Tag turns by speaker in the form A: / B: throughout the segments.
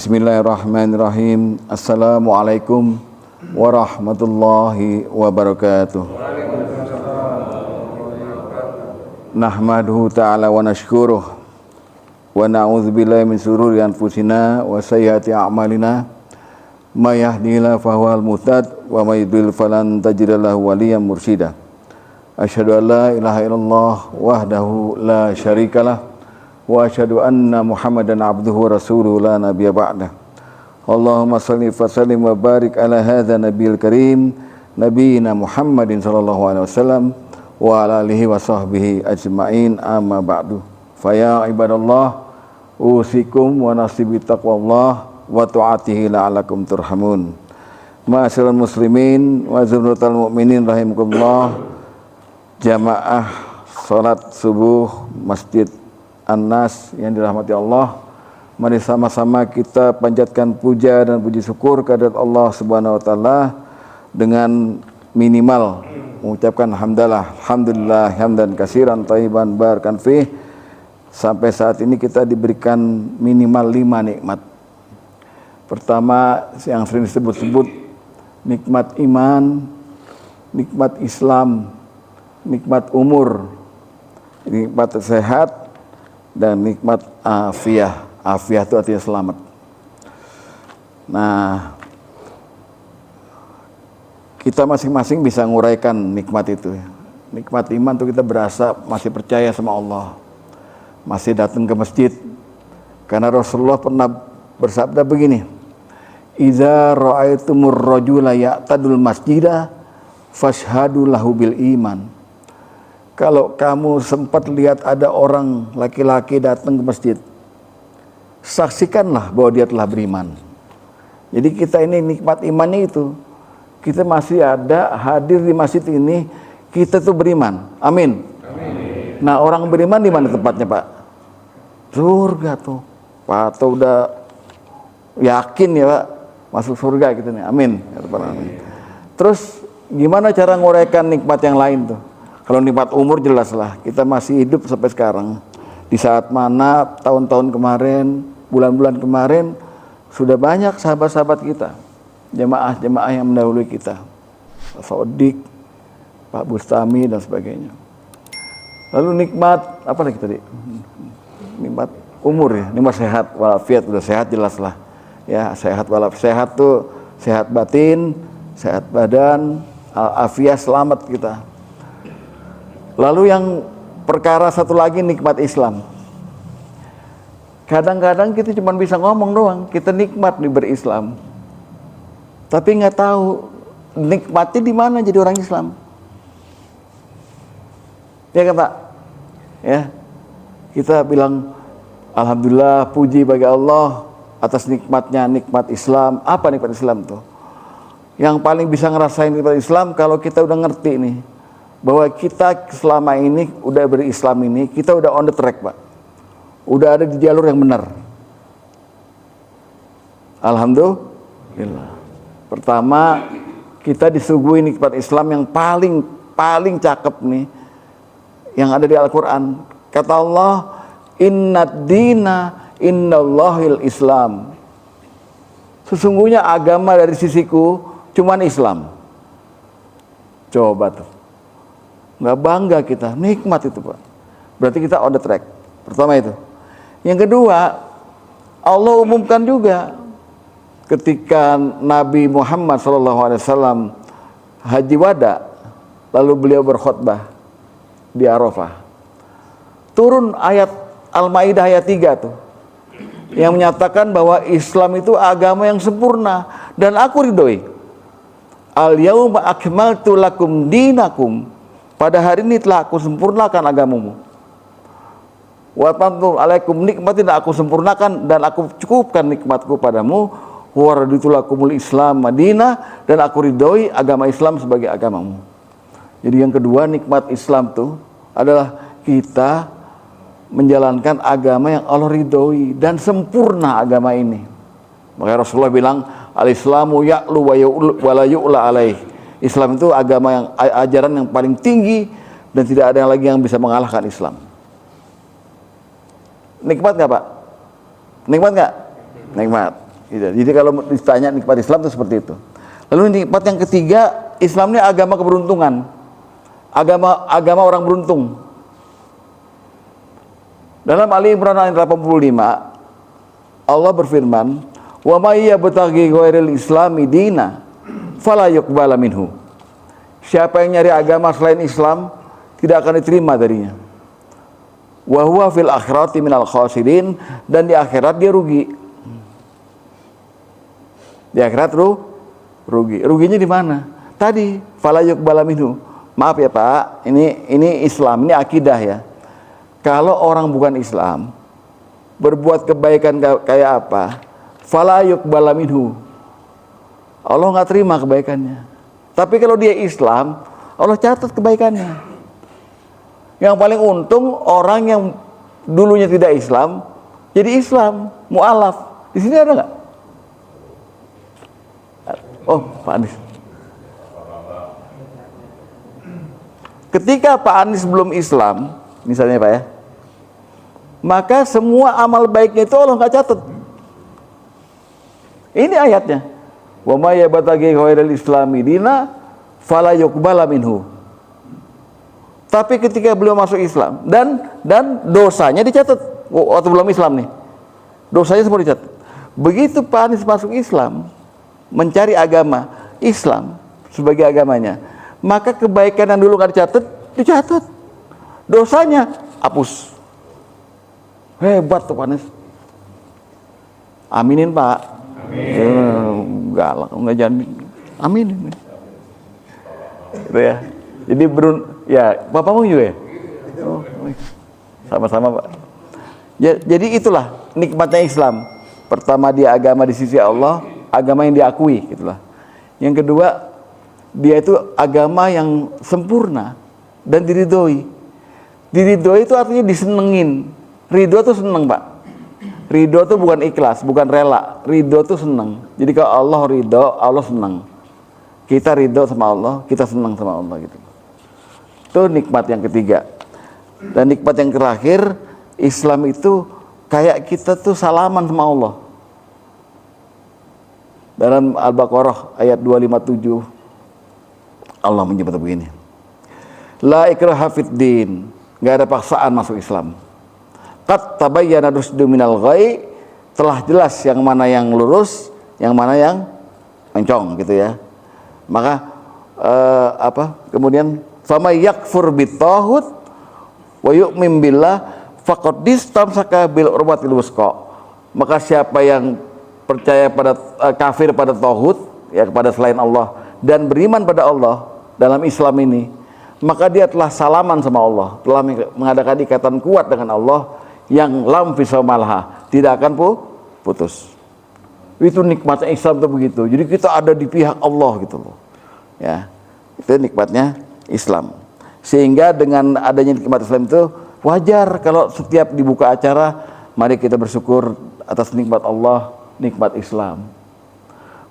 A: Bismillahirrahmanirrahim. Assalamualaikum warahmatullahi wabarakatuh. Nahmaduhu ta'ala wa nashkuruh wa na'udzubillahi min sururi anfusina wa sayyiati a'malina. May yahdihillahu fahuwal muhtad wa may yudlil falan tajida lahu waliyyan mursyida. Asyhadu an la ilaha illallah wahdahu la syarikalah wa asyhadu anna Muhammadan abduhu wa rasuluhu la nabiyya ba'dah. Allahumma shalli wa sallim wa barik ala hadza nabiyil karim nabiyina Muhammadin sallallahu alaihi wasallam wa ala alihi wa sahbihi ajmain, amma ba'du. Fa ya ibadallah usikum wa nasibi taqwallah wa ta'atihi la'alakum turhamun. Ma'asyiral muslimin wa zumratal mu'minin rahimakumullah. Jamaah salat subuh Masjid An-Nas yang dirahmati Allah, mari sama-sama kita panjatkan puja dan puji syukur kehadirat Allah Subhanahu wa taala dengan minimal mengucapkan alhamdulillah hamdan katsiran thayyiban barakan fih. Sampai saat ini kita diberikan minimal 5 nikmat. Pertama yang sering disebut-sebut nikmat iman, nikmat Islam, nikmat umur, nikmat sehat, dan nikmat afiah. Afiah itu artinya selamat. Nah, kita masing-masing bisa nguraikan nikmat itu. Nikmat iman itu kita berasa masih percaya sama Allah, masih datang ke masjid. Karena Rasulullah pernah bersabda begini, "Idza ra'aitumur rajula ya'tadul masjida fashhadu lahu bil iman." Kalau kamu sempat lihat ada orang laki-laki datang ke masjid, saksikanlah bahwa dia telah beriman. Jadi kita ini nikmat imannya itu, kita masih ada hadir di masjid ini, kita tuh beriman. Amin. Amin. Nah, orang beriman di mana tempatnya, Pak? Surga tuh. Pak, atau udah yakin ya, Pak, masuk surga gitu nih. Amin. Terus gimana cara nguraikan nikmat yang lain tuh? Kalau nikmat umur jelas lah, kita masih hidup sampai sekarang. Di saat mana tahun-tahun kemarin, bulan-bulan kemarin, sudah banyak sahabat-sahabat kita, jemaah-jemaah yang mendahului kita, Pak Sodik, Pak Bustami dan sebagainya. Lalu nikmat apa lagi tadi? Nikmat umur ya, nikmat sehat walafiat, udah sehat jelas lah. Ya, sehat walafiat, sehat tuh sehat batin, sehat badan, afiat, selamat kita. Lalu yang perkara satu lagi nikmat Islam. Kadang-kadang kita cuma bisa ngomong doang, kita nikmat nih berislam, tapi nggak tahu nikmatnya di mana jadi orang Islam. Ya kan Pak? Ya, kita bilang alhamdulillah, puji bagi Allah atas nikmatnya, nikmat Islam. Apa nikmat Islam tuh? Yang paling bisa ngerasain nikmat Islam kalau kita udah ngerti nih, bahwa kita selama ini udah berislam ini, kita udah on the track, Pak. Udah ada di jalur yang benar. Alhamdulillah. Pertama, kita disuguhi nikmat Islam yang paling cakep nih, yang ada di Al-Quran. Kata Allah, "Innad dina innallahil Islam." Sesungguhnya agama dari sisiku cuman Islam. Coba tuh. Nggak bangga kita, nikmat itu Pak. Berarti kita on the track. Pertama itu. Yang kedua, Allah umumkan juga ketika Nabi Muhammad SAW haji wada, lalu beliau berkhutbah di Arafah. Turun ayat Al-Maidah ayat 3 tuh, yang menyatakan bahwa Islam itu agama yang sempurna dan aku ridhoi. Al-yauma akmaltu lakum dinakum. Pada hari ini telah aku sempurnakan agamamu. Wa atamtu alaikum nikmati, dan aku sempurnakan dan aku cukupkan nikmatku padamu. Wa raditu lakumul Islam Madinah, dan aku ridhoi agama Islam sebagai agamamu. Jadi yang kedua, nikmat Islam tuh adalah kita menjalankan agama yang Allah ridhoi dan sempurna agama ini. Makanya Rasulullah bilang, al-Islamu ya'lu wa la yu'la alaih. Islam itu agama yang ajaran yang paling tinggi dan tidak ada lagi yang bisa mengalahkan Islam. Nikmat nggak Pak? Nikmat nggak? Nikmat. Gitu. Jadi kalau ditanya nikmat Islam itu seperti itu. Lalu nikmat yang ketiga, Islam ini agama keberuntungan. Agama orang beruntung. Dalam Ali Imran ayat 85, Allah berfirman, "Wa may yabtaghi ghairal islami dina fala yuqbala minhu." Siapa yang nyari agama selain Islam tidak akan diterima darinya. Wa huwa fil akhirati minal khasirin, dan di akhirat dia rugi. Di akhirat rugi. Ruginya di mana? Tadi fala yuqbala minhu. Maaf ya Pak, ini Islam, ini akidah ya. Kalau orang bukan Islam berbuat kebaikan kayak apa, fala yuqbala minhu, Allah nggak terima kebaikannya. Tapi kalau dia Islam, Allah catat kebaikannya. Yang paling untung orang yang dulunya tidak Islam jadi Islam, mu'alaf. Di sini ada nggak? Oh, Pak Anies. Ketika Pak Anies belum Islam, misalnya Pak ya, maka semua amal baiknya itu Allah nggak catat. Ini ayatnya. Wa may yabtaghi ghairal islami dina fala yuqbala minhu. Tapi ketika beliau masuk Islam dan dosanya dicatat waktu belum Islam nih. Dosanya semua dicatat. Begitu Pak Anies masuk Islam, mencari agama Islam sebagai agamanya, maka kebaikan yang dulu nggak dicatat. Dosanya hapus. Hebat tuh Pak Anies. Aminin Pak. Amin. Galak, nggak jadi. Aminin. Gitu ya. Jadi ya, bapakmu juga ya? Oh, sama-sama Pak. Ya, jadi itulah nikmatnya Islam. Pertama, dia agama di sisi Allah, agama yang diakui, gitulah. Yang kedua, dia itu agama yang sempurna dan diridhoi. Diridhoi itu artinya disenengin. Ridho itu seneng Pak. Ridho itu bukan ikhlas, bukan rela. Ridho itu seneng. Jadi kalau Allah ridho, Allah seneng. Kita ridho sama Allah, kita senang sama Allah gitu. Itu nikmat yang ketiga. Dan nikmat yang terakhir, Islam itu kayak kita tuh salaman sama Allah. Dalam Al-Baqarah ayat 257, Allah menyebut begini. La ikraha fid din, enggak ada paksaan masuk Islam. Qad tabayyana rusdu minal ghai, telah jelas yang mana yang lurus, yang mana yang mencong gitu ya. Maka kemudian fama yakfur bitaghut wa yu'min billah faqad istamsaka bil urwatil wusqa. Maka siapa yang percaya pada kafir pada tauhid, ya kepada selain Allah, dan beriman pada Allah dalam Islam ini, maka dia telah salaman sama Allah, telah mengadakan ikatan kuat dengan Allah yang lam fisamalha, tidak akan putus. Itu nikmatnya Islam itu begitu. Jadi kita ada di pihak Allah gitu loh. Ya. Itu nikmatnya Islam. Sehingga dengan adanya nikmat Islam itu wajar kalau setiap dibuka acara, mari kita bersyukur atas nikmat Allah, nikmat Islam.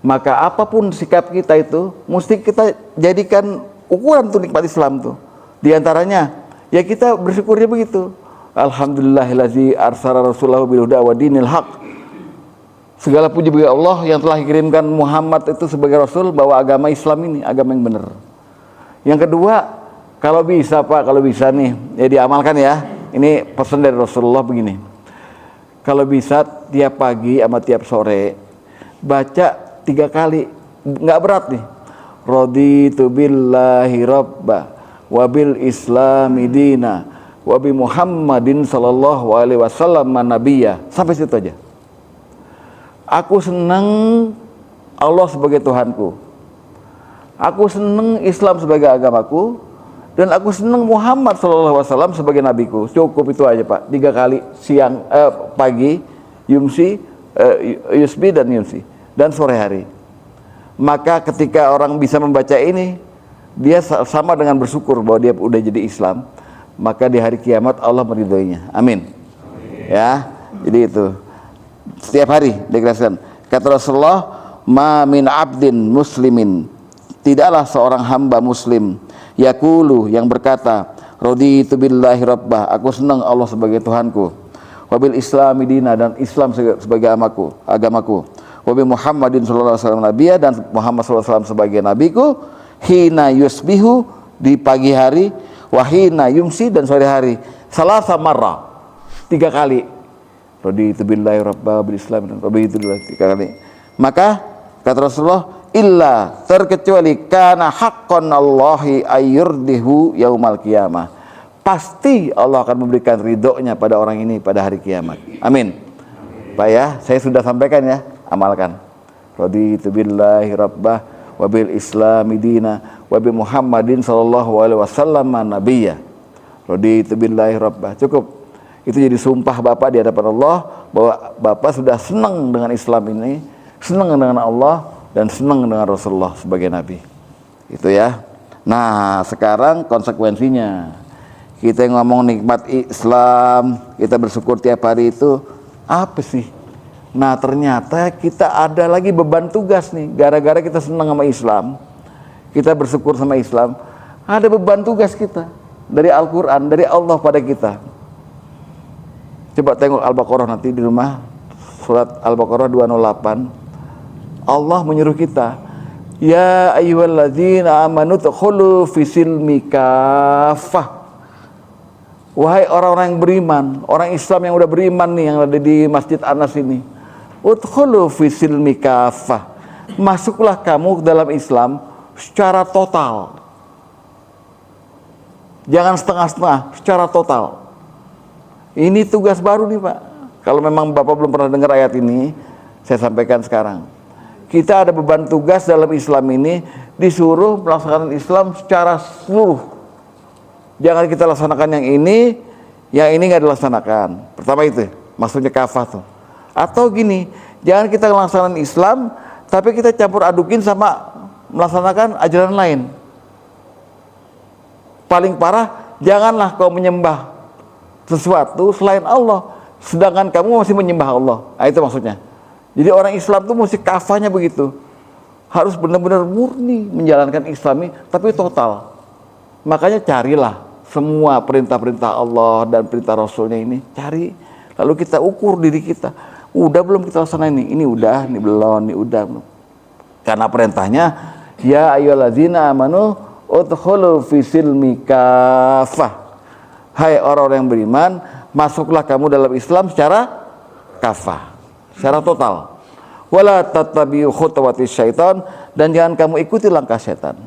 A: Maka apapun sikap kita itu mesti kita jadikan ukuran tuh nikmat Islam tuh. Di antaranya ya kita bersyukurnya begitu. Alhamdulillahillazi arsala rasulahu bil huda wa dinil haq. Segala puji bagi Allah yang telah kirimkan Muhammad itu sebagai Rasul, bawa agama Islam ini, agama yang benar. Yang kedua, kalau bisa Pak, kalau bisa nih, ya diamalkan ya. Ini pesan dari Rasulullah begini. Kalau bisa tiap pagi sama tiap sore, baca 3 kali, nggak berat nih. Raditu billahi rabba, wabil islami dina, wabi Muhammadin sallallahu alaihi wasallam nabiyya. Sampai situ aja. Aku senang Allah sebagai Tuhanku. Aku senang Islam sebagai agamaku. Dan aku senang Muhammad SAW sebagai nabiku. Cukup itu aja Pak. 3 kali siang, pagi, yusbi dan yumsi. Dan sore hari. Maka ketika orang bisa membaca ini, dia sama dengan bersyukur bahwa dia udah jadi Islam. Maka di hari kiamat Allah meridhoinya. Amin. Ya, jadi itu. Setiap hari deklarasikan. Kata Rasulullah, ma min abdin muslimin, tidaklah seorang hamba muslim yaqulu yang berkata, raditu billahi rabbah, aku senang Allah sebagai Tuhanku, wabil islami dina, dan Islam sebagai agamaku, wa bi Muhammadin sallallahu alaihi wasallam nabiyya, dan Muhammad sallallahu alaihi wasallam sebagai nabiku, hina yusbihu di pagi hari, wa hina yumsi dan sore hari, salasa marra 3 kali. Raditu billahi rabba bil islam dan raditu billahi 3 kali. Maka kata Rasulullah, illa terkecuali kana haqqan Allahi ayyurdihu yaumal qiyamah, pasti Allah akan memberikan ridhonya pada orang ini pada hari kiamat. Amin. Pak ya, saya sudah sampaikan ya, amalkan. Raditu billahi rabbah wa bil islami dina wa bi Muhammadin sallallahu alaihi wasallam nabiyya. Raditu billahi rabbah. Cukup. Itu jadi sumpah Bapak di hadapan Allah bahwa Bapak sudah senang dengan Islam ini, senang dengan Allah, dan senang dengan Rasulullah sebagai Nabi. Itu ya. Nah, sekarang konsekuensinya. Kita yang ngomong nikmat Islam, kita bersyukur tiap hari itu, apa sih? Nah, ternyata kita ada lagi beban tugas nih. Gara-gara kita senang sama Islam, kita bersyukur sama Islam, ada beban tugas kita dari Al-Quran, dari Allah pada kita. Coba tengok Al-Baqarah nanti di rumah, surat Al-Baqarah 208. Allah menyuruh kita, ya ayyuhalladzina amanu dkhulu fisilmi kafah. Wahai orang-orang yang beriman, orang Islam yang udah beriman nih, yang ada di Masjid Anas ini, udkhulu fisilmi kafah, masuklah kamu ke dalam Islam secara total, jangan setengah-setengah, secara total. Ini tugas baru nih Pak. Kalau memang Bapak belum pernah dengar ayat ini, saya sampaikan sekarang. Kita ada beban tugas dalam Islam ini, disuruh melaksanakan Islam secara seluruh. Jangan kita laksanakan yang ini nggak dilaksanakan. Pertama itu, maksudnya kafah tuh. Atau gini, jangan kita melaksanakan Islam, tapi kita campur adukin sama melaksanakan ajaran lain. Paling parah, janganlah kau menyembah sesuatu selain Allah, sedangkan kamu masih menyembah Allah. Nah, itu maksudnya. Jadi orang Islam tuh mesti kafahnya begitu, harus benar-benar murni menjalankan Islam ini, tapi total. Makanya carilah semua perintah-perintah Allah dan perintah Rasulnya ini, cari. Lalu kita ukur diri kita, udah belum kita laksanain ini udah, ini belum, ini udah belum. Karena perintahnya, ya ayyuhalladzina amanu udkhulu fisilmi kafah. Hai orang-orang yang beriman, masuklah kamu dalam Islam secara kafah, secara total. Wala tattabi'u khutuwatis syaitan, dan jangan kamu ikuti langkah setan.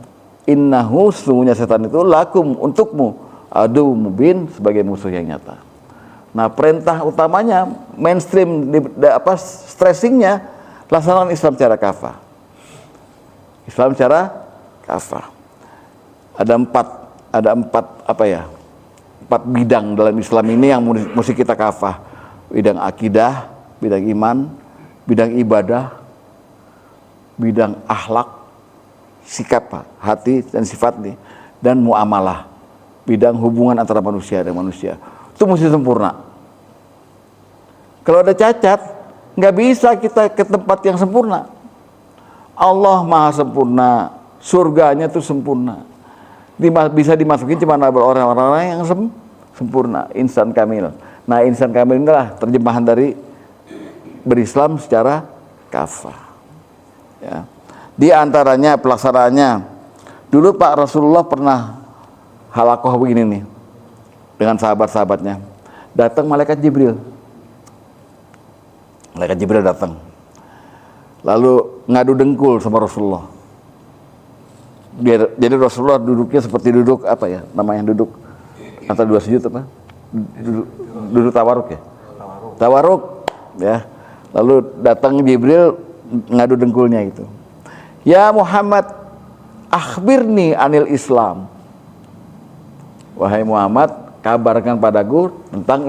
A: Innahu, sesungguhnya setan itu lakum, untukmu, adu mubin, sebagai musuh yang nyata. Nah, perintah utamanya mainstream stressingnya laksanakan Islam secara kafah. Islam secara kafah. Ada empat bidang dalam Islam ini yang mesti kita kafah. Bidang akidah, bidang iman, bidang ibadah, bidang akhlak, sikap hati dan sifat nih, dan muamalah, bidang hubungan antara manusia dan manusia. Itu mesti sempurna. Kalau ada cacat, nggak bisa kita ke tempat yang sempurna. Allah maha sempurna, surganya itu sempurna, bisa dimasukin cuma orang-orang yang sempurna, insan kamil. Nah, insan kamil inilah terjemahan dari berislam secara kafah. Ya. Di antaranya pelaksanaannya, dulu Pak Rasulullah pernah halakoh begini nih dengan sahabat-sahabatnya. Datang malaikat Jibril. Malaikat Jibril datang, lalu ngadu dengkul sama Rasulullah. Jadi Rasulullah duduknya seperti duduk apa ya namanya, duduk antara dua sujud apa, duduk tawaruk ya, tawaruk ya. Lalu datang Jibril ngadu dengkulnya itu, ya Muhammad, akhbirni anil Islam. Wahai Muhammad, kabarkan padaku tentang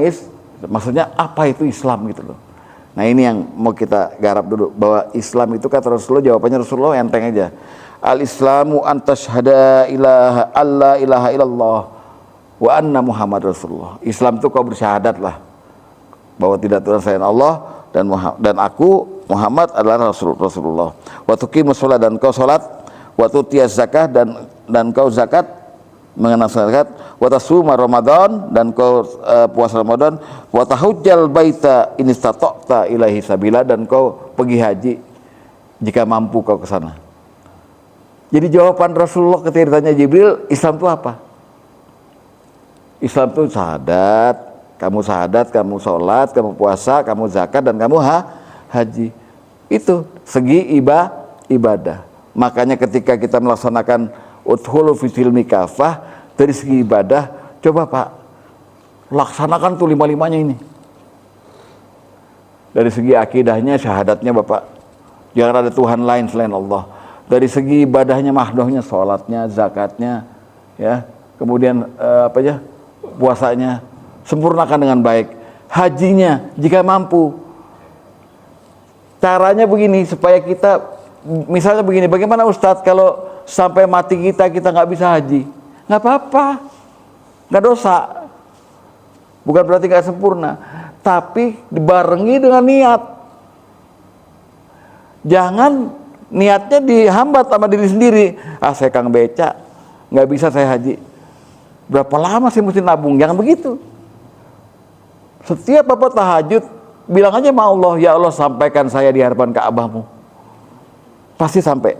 A: maksudnya apa itu Islam gitu loh. Nah, ini yang mau kita garap dulu, bahwa Islam itu kata Rasulullah, jawabannya Rasulullah enteng aja. Al-Islamu antashhada alla ilaha illallah wa anna Muhammad Rasulullah. Islam itu kau bersyahadat lah bahwa tidak Tuhan selain Allah, dan aku Muhammad adalah Rasulullah. Wa tuqimus shalah, dan kau salat, wa tutiyaz zakah, dan kau zakat, mengenal zakat, wa tasuma Ramadan, dan kau puasa Ramadan, wa tahujjal baita in istata'ta ilaihi sabila, dan kau pergi haji jika mampu kau ke sana. Jadi jawaban Rasulullah ketika ditanya Jibril, Islam itu apa? Islam itu syahadat, kamu sholat, kamu puasa, kamu zakat, dan kamu haji. Itu segi ibadah. Makanya ketika kita melaksanakan udkhulu fi silmi kafah, dari segi ibadah, coba Pak, laksanakan tuh 5-5-nya ini. Dari segi akidahnya, syahadatnya Bapak, jangan ada Tuhan lain selain Allah. Dari segi ibadahnya, mahdohnya, sholatnya, zakatnya, ya, kemudian puasanya, sempurnakan dengan baik. Hajinya, jika mampu. Caranya begini, supaya kita, misalnya begini, bagaimana Ustadz kalau sampai mati kita nggak bisa haji? Nggak apa-apa, nggak dosa. Bukan berarti nggak sempurna, tapi dibarengi dengan niat. Jangan niatnya dihambat sama diri sendiri. Saya Kang Beca, nggak bisa saya haji. Berapa lama sih mesti nabung? Jangan begitu. Setiap Bapak tahajud, bilang aja sama Allah, ya Allah sampaikan saya di hadapan Ka'bahmu. Pasti sampai.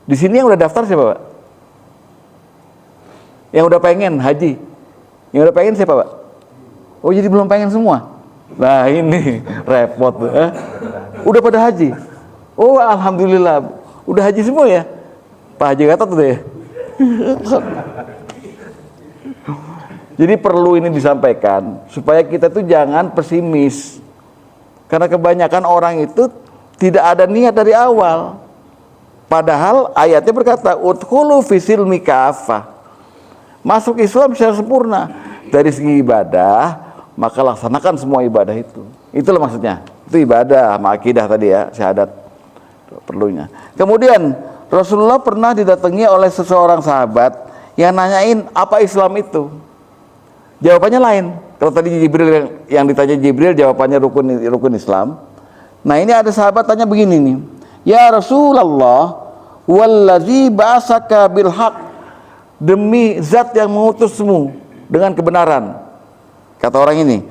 A: Di sini yang udah daftar siapa Pak? Yang udah pengen haji? Yang udah pengen siapa Pak? Oh jadi belum pengen semua? Nah ini repot. Udah pada haji? Oh alhamdulillah, udah haji semua ya? Pak Haji Gatot tuh ya? Jadi perlu ini disampaikan supaya kita tuh jangan pesimis, karena kebanyakan orang itu tidak ada niat dari awal. Padahal ayatnya berkata udkhulu fi silmi kafah, masuk Islam secara sempurna. Dari segi ibadah, maka laksanakan semua ibadah itu. Itulah maksudnya. Itu ibadah, sama akidah tadi ya, syahadat perlunya. Kemudian Rasulullah pernah didatangi oleh seseorang sahabat yang nanyain apa Islam itu. Jawabannya lain. Kalau tadi Jibril yang ditanya Jibril jawabannya rukun Islam. Nah ini ada sahabat tanya begini nih, ya Rasulullah, wallazi ba'asaka bil haq, demi zat yang mengutusmu dengan kebenaran. Kata orang ini,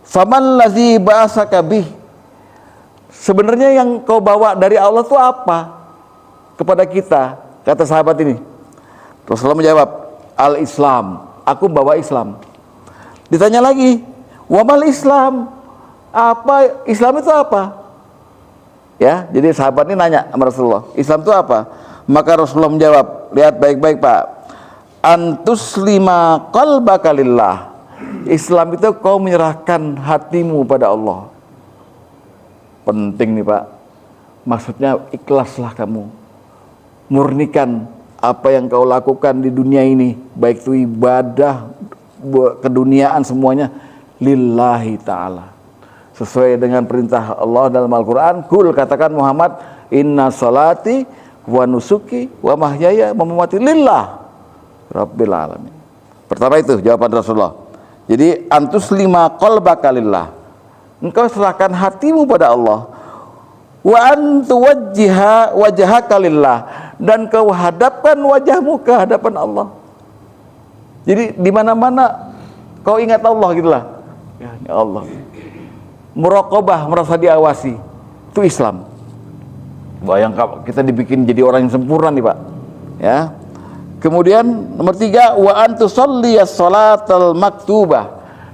A: faman lazi ba'asaka bih, sebenarnya yang kau bawa dari Allah itu apa kepada kita? Kata sahabat ini. Rasulullah menjawab, al-Islam, aku bawa Islam. Ditanya lagi, wamal Islam, apa Islam itu apa? Ya, jadi sahabat ini nanya sama Rasulullah, Islam itu apa? Maka Rasulullah menjawab, lihat baik-baik Pak, antuslima qalbaka lillah. Islam itu kau menyerahkan hatimu pada Allah. Penting nih Pak, maksudnya ikhlaslah kamu, murnikan apa yang kau lakukan di dunia ini, baik itu ibadah, keduniaan, semuanya lillahi ta'ala, sesuai dengan perintah Allah dalam Al-Quran. Kul, katakan Muhammad, inna salati wa nusuki wa mahyaya wa mamati lillah rabbil alamin. Pertama itu jawaban Rasulullah. Jadi antuslima qalbaka lillah, engkau serahkan hatimu pada Allah. Wa antu wajhaka lillah, dan kau hadapkan wajahmu ke hadapan Allah. Jadi di mana-mana kau ingat Allah gitulah. Ya Allah. Muraqabah, merasa diawasi. Itu Islam. Bayangkan kita dibikin jadi orang yang sempurna nih Pak. Ya. Kemudian nomor 3, wa antu shalliyas sholatal maktubah,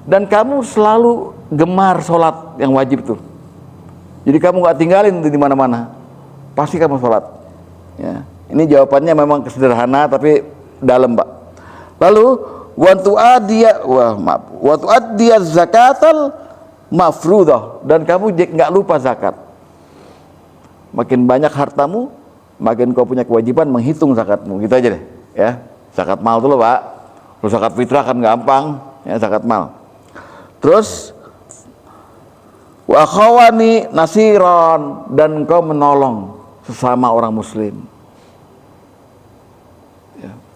A: dan kamu selalu gemar sholat yang wajib tuh. Jadi kamu nggak tinggalin di mana-mana, pasti kamu sholat. Ya. Ini jawabannya memang sederhana tapi dalam Pak. Lalu wa tu'addiya zakatal mafruḍah, dan kamu nggak lupa zakat. Makin banyak hartamu, makin kau punya kewajiban menghitung zakatmu. Gitu aja deh, ya. Zakat mal dulu Pak. Terus zakat fitrah kan gampang, ya, zakat mal. Terus wa akhawani nasiron, dan kau menolong sesama orang muslim.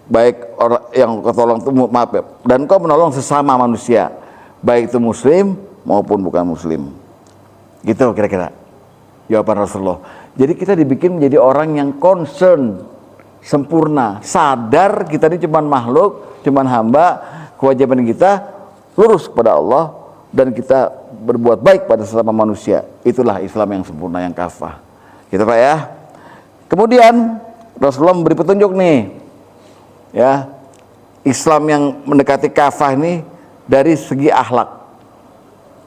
A: Baik orang yang ketolong itu, maaf ya, dan kau menolong sesama manusia, baik itu muslim maupun bukan muslim. Gitu kira-kira jawaban Rasulullah. Jadi kita dibikin menjadi orang yang concern, sempurna, sadar kita ini cuma makhluk, cuma hamba, kewajiban kita lurus kepada Allah, dan kita berbuat baik pada sesama manusia. Itulah Islam yang sempurna, yang kafah. Gitu Pak ya. Kemudian Rasulullah memberi petunjuk nih, ya, Islam yang mendekati kafah ini dari segi akhlak.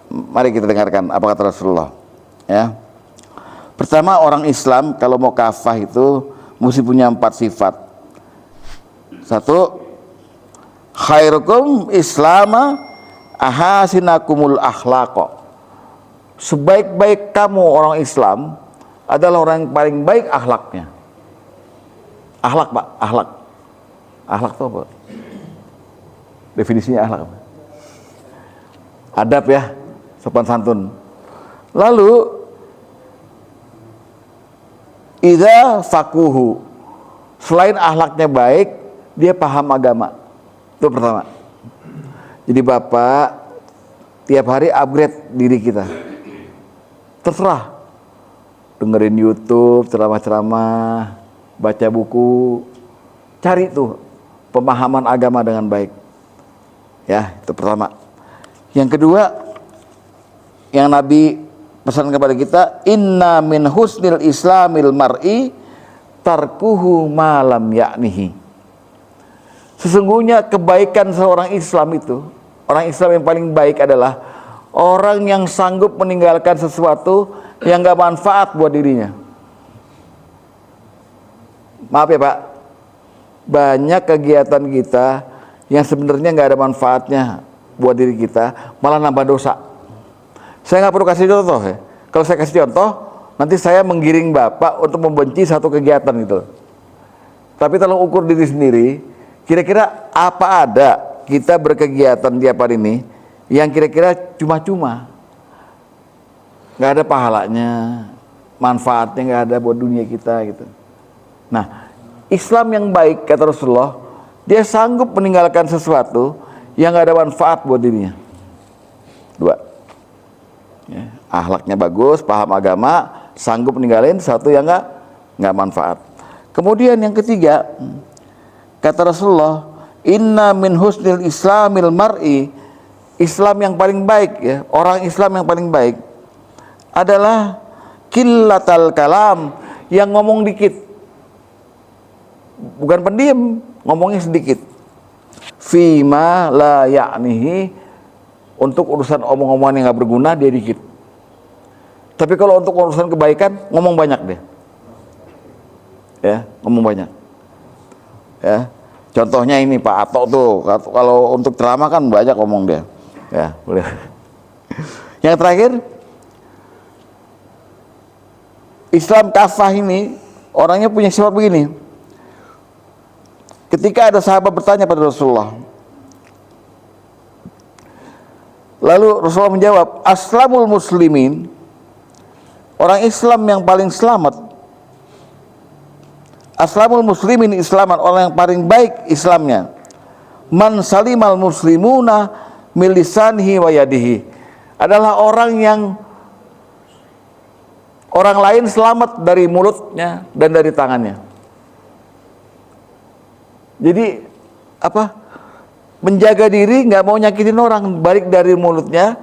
A: Mari kita dengarkan apa kata Rasulullah. Ya, pertama, orang Islam kalau mau kafah itu mesti punya 4 sifat. 1, khairukum islama ahasinakumul akhlaq. Sebaik-baik kamu orang Islam adalah orang yang paling baik akhlaknya. Akhlak Pak, akhlak. Akhlak itu apa? Definisinya akhlak apa? Adab ya, sopan santun. Lalu idza faquhu, selain akhlaknya baik, dia paham agama. Itu pertama. Jadi Bapak tiap hari upgrade diri kita. Terserah dengerin YouTube, ceramah-ceramah, baca buku, cari tuh pemahaman agama dengan baik. Ya, itu pertama. Yang kedua, yang Nabi pesan kepada kita, inna min husnil islamil mar'i tarkuhu malam ya'nihi. Sesungguhnya kebaikan seorang Islam itu, orang Islam yang paling baik adalah orang yang sanggup meninggalkan sesuatu yang gak manfaat buat dirinya. Maaf ya Pak, banyak kegiatan kita yang sebenarnya gak ada manfaatnya buat diri kita, malah nambah dosa. Saya gak perlu kasih contoh ya. Kalau saya kasih contoh, nanti saya menggiring Bapak untuk membenci satu kegiatan gitu. Tapi tolong ukur diri sendiri, kira-kira apa ada kita berkegiatan tiap hari ini yang kira-kira cuma-cuma, nggak ada pahalanya, manfaatnya nggak ada buat dunia kita gitu. Nah, Islam yang baik kata Rasulullah, dia sanggup meninggalkan sesuatu yang nggak ada manfaat buat dirinya. 2, ya, akhlaknya bagus, paham agama, sanggup meninggalin sesuatu yang nggak manfaat. Kemudian yang ketiga, kata Rasulullah, inna min husnil islamil mar'i, Islam yang paling baik ya, orang Islam yang paling baik adalah qillatal kalam, yang ngomong dikit. Bukan pendiam, ngomongnya sedikit. Fima la ya'nihi, untuk urusan omong-omongan yang gak berguna dia dikit. Tapi kalau untuk urusan kebaikan ngomong banyak deh. Ya, ngomong banyak. Ya. Contohnya ini Pak Atok tuh, kalau untuk ceramah kan banyak ngomong dia. Ya, boleh. Yang terakhir, Islam kafah ini orangnya punya sifat begini. Ketika ada sahabat bertanya pada Rasulullah, lalu Rasulullah menjawab, aslamul muslimin, orang Islam yang paling selamat, aslamul muslimin islaman, orang yang paling baik Islamnya, man salimal muslimuna milisanihi wa yadihi, adalah orang yang orang lain selamat dari mulutnya dan dari tangannya. Jadi apa? Menjaga diri, nggak mau nyakitin orang, baik dari mulutnya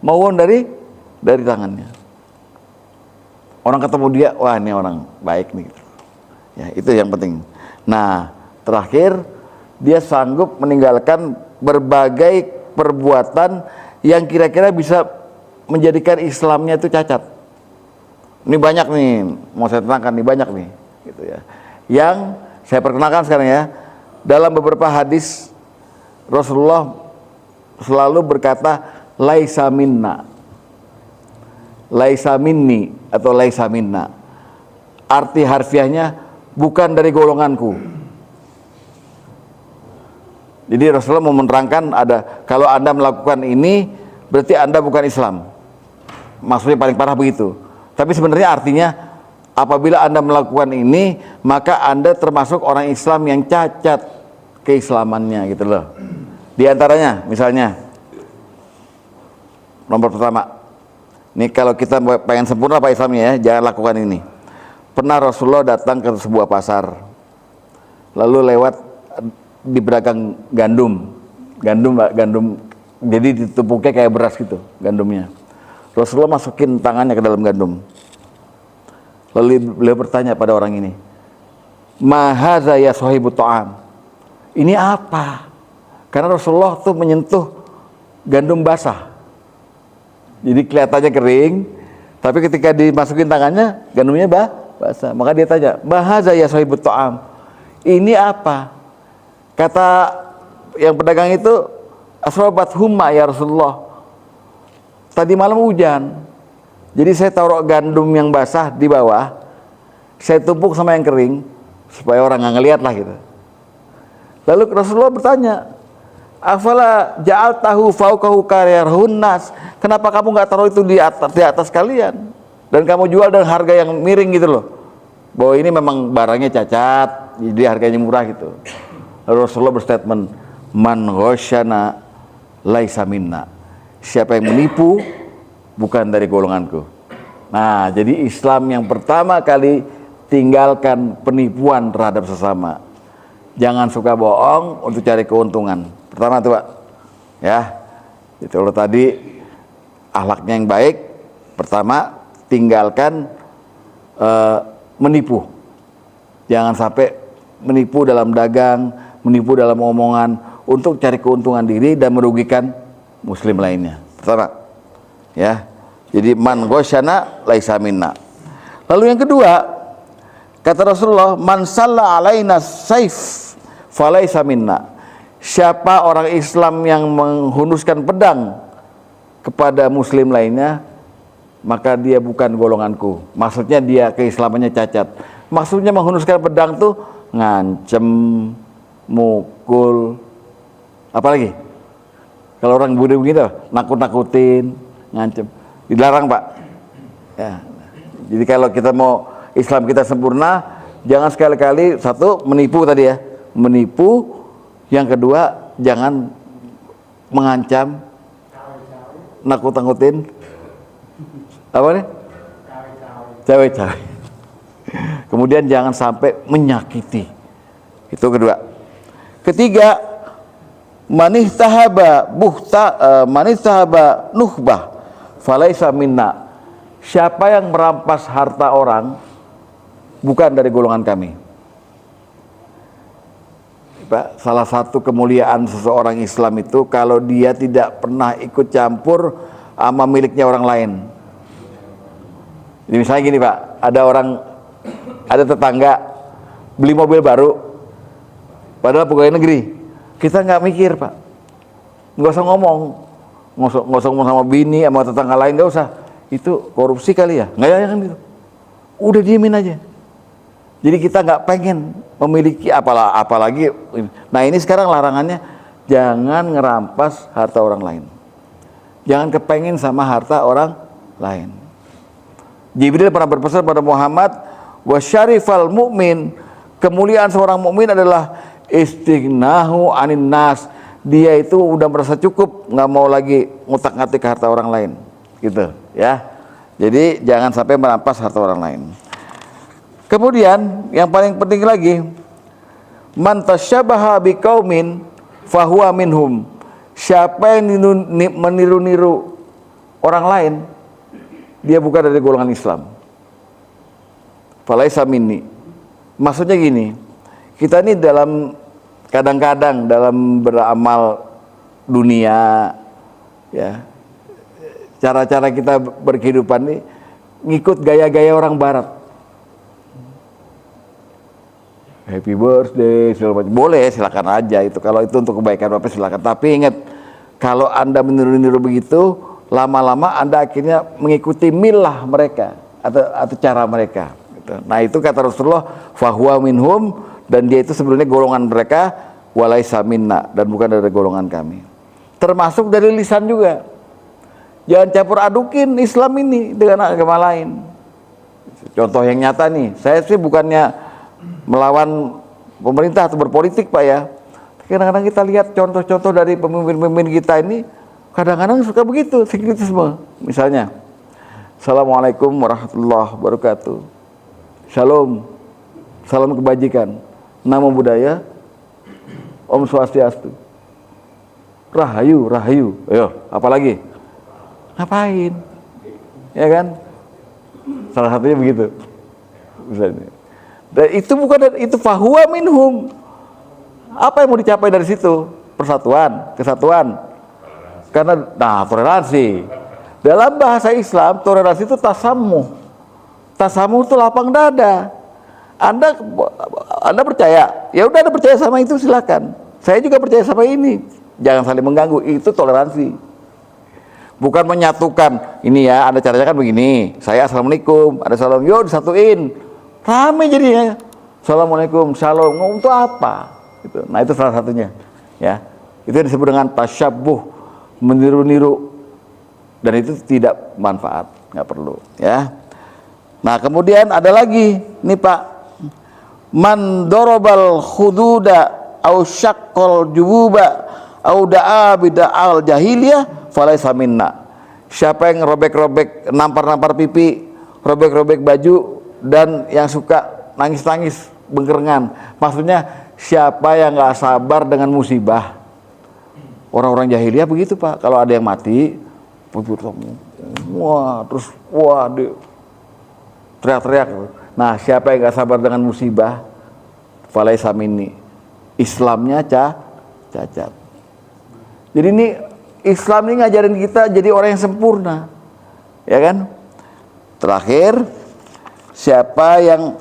A: maupun dari tangannya. Orang ketemu dia, wah ini orang baik nih. Ya, itu yang penting. Nah, terakhir, dia sanggup meninggalkan berbagai perbuatan yang kira-kira bisa menjadikan Islamnya itu cacat. Ini banyak nih, mau saya terangkan nih, banyak nih, gitu ya. Yang saya perkenalkan sekarang ya, dalam beberapa hadis Rasulullah selalu berkata laisa minna, laisa minni atau laisa minna. Arti harfiahnya bukan dari golonganku. Jadi Rasulullah mau menerangkan ada, kalau Anda melakukan ini berarti Anda bukan Islam. Maksudnya paling parah begitu. Tapi sebenarnya artinya apabila Anda melakukan ini, maka Anda termasuk orang Islam yang cacat keislamannya gitu loh. Di antaranya misalnya, nomor pertama, nih kalau kita pengen sempurna Pak Islamnya ya, jangan lakukan ini. Pernah Rasulullah datang ke sebuah pasar, lalu lewat di pedagang gandum Jadi ditumpuknya kayak beras gitu gandumnya. Rasulullah masukin tangannya ke dalam gandum. Lalu beliau bertanya pada orang ini, "Ma hadza ya sahibu ta'am?" Ini apa? Karena Rasulullah tuh menyentuh gandum basah. Jadi kelihatannya kering, tapi ketika dimasukin tangannya gandumnya basah. Maka dia tanya, "Ma hadza ya sahibu ta'am?" Ini apa? Kata yang pedagang itu, "Asrabat humma ya Rasulullah." Tadi malam hujan, jadi saya taruh gandum yang basah di bawah, saya tumpuk sama yang kering supaya orang nggak ngeliat lah gitu. Lalu Rasulullah bertanya, "Afala ja'altahu fauqahu karyarhun nas?" Kenapa kamu nggak taruh itu di atas kalian dan kamu jual dengan harga yang miring gitu loh? Bahwa ini memang barangnya cacat, jadi harganya murah gitu. Lalu Rasulullah berstatement, "Man ghasyana laisa minna." Siapa yang menipu bukan dari golonganku. Nah, jadi Islam yang pertama kali tinggalkan penipuan terhadap sesama. Jangan suka bohong untuk cari keuntungan. Pertama tuh Pak, ya. Itu kalau tadi akhlaknya yang baik, pertama tinggalkan menipu. Jangan sampai menipu dalam dagang, menipu dalam omongan untuk cari keuntungan diri dan merugikan muslim lainnya. Pertama, ya. Jadi man ghasyana laisa minna. Lalu yang kedua, kata Rasulullah, "Man salla alaina saif falaisa minna." Siapa orang Islam yang menghunuskan pedang kepada muslim lainnya, maka dia bukan golonganku. Maksudnya dia keislamannya cacat. Maksudnya menghunuskan pedang tuh ngancem, mukul, apalagi kalau orang Buddha begitu, nakut-nakutin, ngancem, dilarang Pak. Ya. Jadi kalau kita mau Islam kita sempurna, jangan sekali-kali satu menipu tadi ya, menipu. Yang kedua jangan mengancam, nakut-nakutin, apa nih? Cawe-cawe. Kemudian jangan sampai menyakiti. Itu kedua. Ketiga, manistahaba nuhbah falaisa minna. Siapa yang merampas harta orang bukan dari golongan kami. Pak, salah satu kemuliaan seseorang Islam itu kalau dia tidak pernah ikut campur sama miliknya orang lain. Jadi misalnya gini Pak, ada tetangga beli mobil baru padahal pegawai negeri. Kita nggak mikir Pak, nggak usah ngomong sama bini, sama tetangga lain, nggak usah. Itu korupsi kali ya, nggak ya kan gitu. Udah diemin aja. Jadi kita nggak pengen memiliki apalagi. Nah ini sekarang larangannya, jangan ngerampas harta orang lain. Jangan kepengen sama harta orang lain. Jibril pernah berpesan pada Muhammad, "Wasyarifal mu'min." Kemuliaan seorang mukmin adalah istighnahu anin nas. Dia itu udah merasa cukup, nggak mau lagi ngutak-ngatik harta orang lain, gitu ya. Jadi jangan sampai merampas harta orang lain. Kemudian yang paling penting lagi, man tasyabaha biqaumin fahuwa minhum. Siapa yang meniru-niru orang lain, dia bukan dari golongan Islam. Falaisa minni. Maksudnya gini, kita ini kadang-kadang dalam beramal dunia, ya, cara-cara kita berkehidupan ini ngikut gaya-gaya orang Barat. Happy birthday, segala macam. Boleh, silakan aja itu. Kalau itu untuk kebaikan Bapak silakan. Tapi ingat, kalau Anda meniru-niru begitu, lama-lama Anda akhirnya mengikuti milah mereka atau cara mereka. Nah itu kata Rasulullah, fahuwa minhum. Dan dia itu sebenarnya golongan mereka, walaisa minna, dan bukan dari golongan kami. Termasuk dari lisan juga. Jangan campur adukin Islam ini dengan agama lain. Contoh yang nyata nih, saya sih bukannya melawan pemerintah atau berpolitik Pak ya. Kadang-kadang kita lihat contoh-contoh dari pemimpin-pemimpin kita ini, kadang-kadang suka begitu, sekritisme. Misalnya, Assalamualaikum warahmatullahi wabarakatuh. Shalom, salam kebajikan. Namo Buddhaya, Om Swastiastu. Rahayu, rahayu. Ayo, apalagi? Ngapain? Ya kan? Salah satunya begitu. Misalnya. Dan itu bukan, itu fahuwa minhum. Apa yang mau dicapai dari situ? Persatuan, kesatuan. Karena, nah, toleransi. Dalam bahasa Islam, toleransi itu tasamuh. Tasamuh itu lapang dada. Anda percaya? Ya udah, Anda percaya sama itu silakan. Saya juga percaya sama ini. Jangan saling mengganggu. Itu toleransi. Bukan menyatukan. Ini ya, ada caranya kan begini. Saya assalamualaikum, ada salam, yuk disatuin. Rame jadinya. Assalamualaikum, shalom. Untuk apa? Gitu. Nah, itu salah satunya. Ya, itu disebut dengan tasyabbuh, meniru-niru, dan itu tidak manfaat, nggak perlu. Ya. Nah, kemudian ada lagi, nih Pak, man dorobal khududa, au syaqqal jububa, au da'a bida'al jahiliyah, falaysa minna. Siapa yang robek-robek, nampar-nampar pipi, robek-robek baju, dan yang suka nangis-nangis, bengkerengan. Maksudnya siapa yang nggak sabar dengan musibah. Orang-orang jahiliyah begitu Pak. Kalau ada yang mati, wah, terus wah, teriak-teriak. Nah, siapa yang nggak sabar dengan musibah, falaysa minni. Islamnya cacat. Jadi ini Islam ini ngajarin kita jadi orang yang sempurna, ya kan? Terakhir, siapa yang,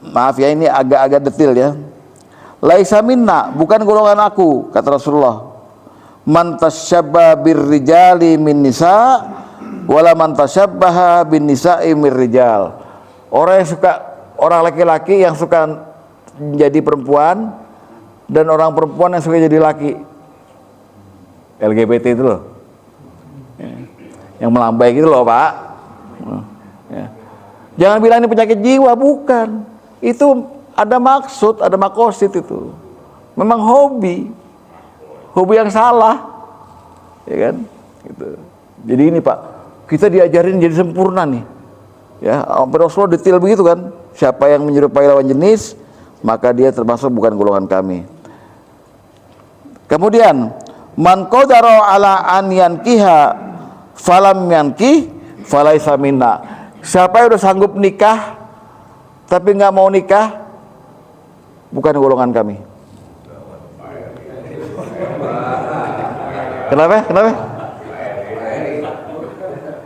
A: maaf ya ini agak-agak detail ya. Laisa minna, bukan golongan aku, kata Rasulullah. Man tasyabbaha birrijali min nisa, wala man tasyabbaha bin nisa'i mir rijal. Orang yang suka, orang laki-laki yang suka menjadi perempuan, dan orang perempuan yang suka jadi laki. LGBT itu loh. Yang melambai gitu loh, Pak. Ya. Jangan bilang ini penyakit jiwa, bukan. Itu ada maksud, ada makosid itu. Memang hobi yang salah, ya kan? Gitu. Jadi ini Pak, kita diajarin jadi sempurna nih. Ya, Rasulullah detail begitu kan? Siapa yang menyerupai lawan jenis, maka dia termasuk bukan golongan kami. Kemudian, man qadara ala an yankiha falam yankih falaysa minna. Siapa yang udah sanggup nikah tapi nggak mau nikah, bukan golongan kami. Kenapa?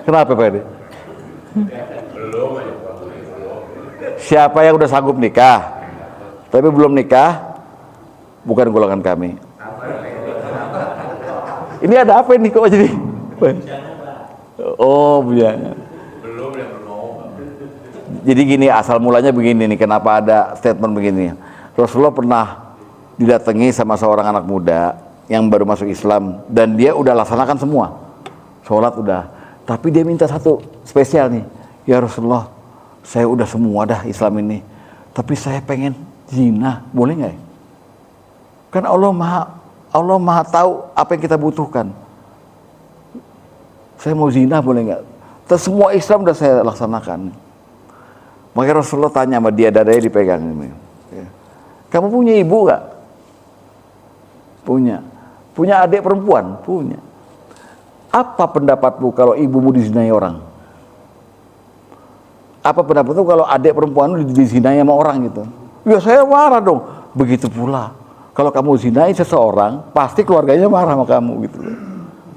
A: Kenapa Pak Edi? Siapa yang udah sanggup nikah tapi belum nikah, bukan golongan kami. Ini ada apa ini kok jadi? Oh, bujangan. Jadi gini, asal mulanya begini nih, kenapa ada statement begini. Rasulullah pernah didatangi sama seorang anak muda yang baru masuk Islam, dan dia udah laksanakan semua, sholat udah, tapi dia minta satu spesial nih, ya Rasulullah, saya udah semua dah Islam ini, tapi saya pengen zina, boleh nggak ya? Kan Allah maha tahu apa yang kita butuhkan. Saya mau zina boleh nggak? Terus semua Islam udah saya laksanakan. Maka Rasulullah tanya sama dia, dadanya dipegang ini. Kamu punya ibu nggak? Punya. Punya adik perempuan? Punya. Apa pendapatmu kalau ibumu dizinai orang? Apa pendapatmu kalau adik perempuanmu dizinai sama orang gitu? Ya saya marah dong. Begitu pula kalau kamu zinai seseorang, pasti keluarganya marah sama kamu gitu.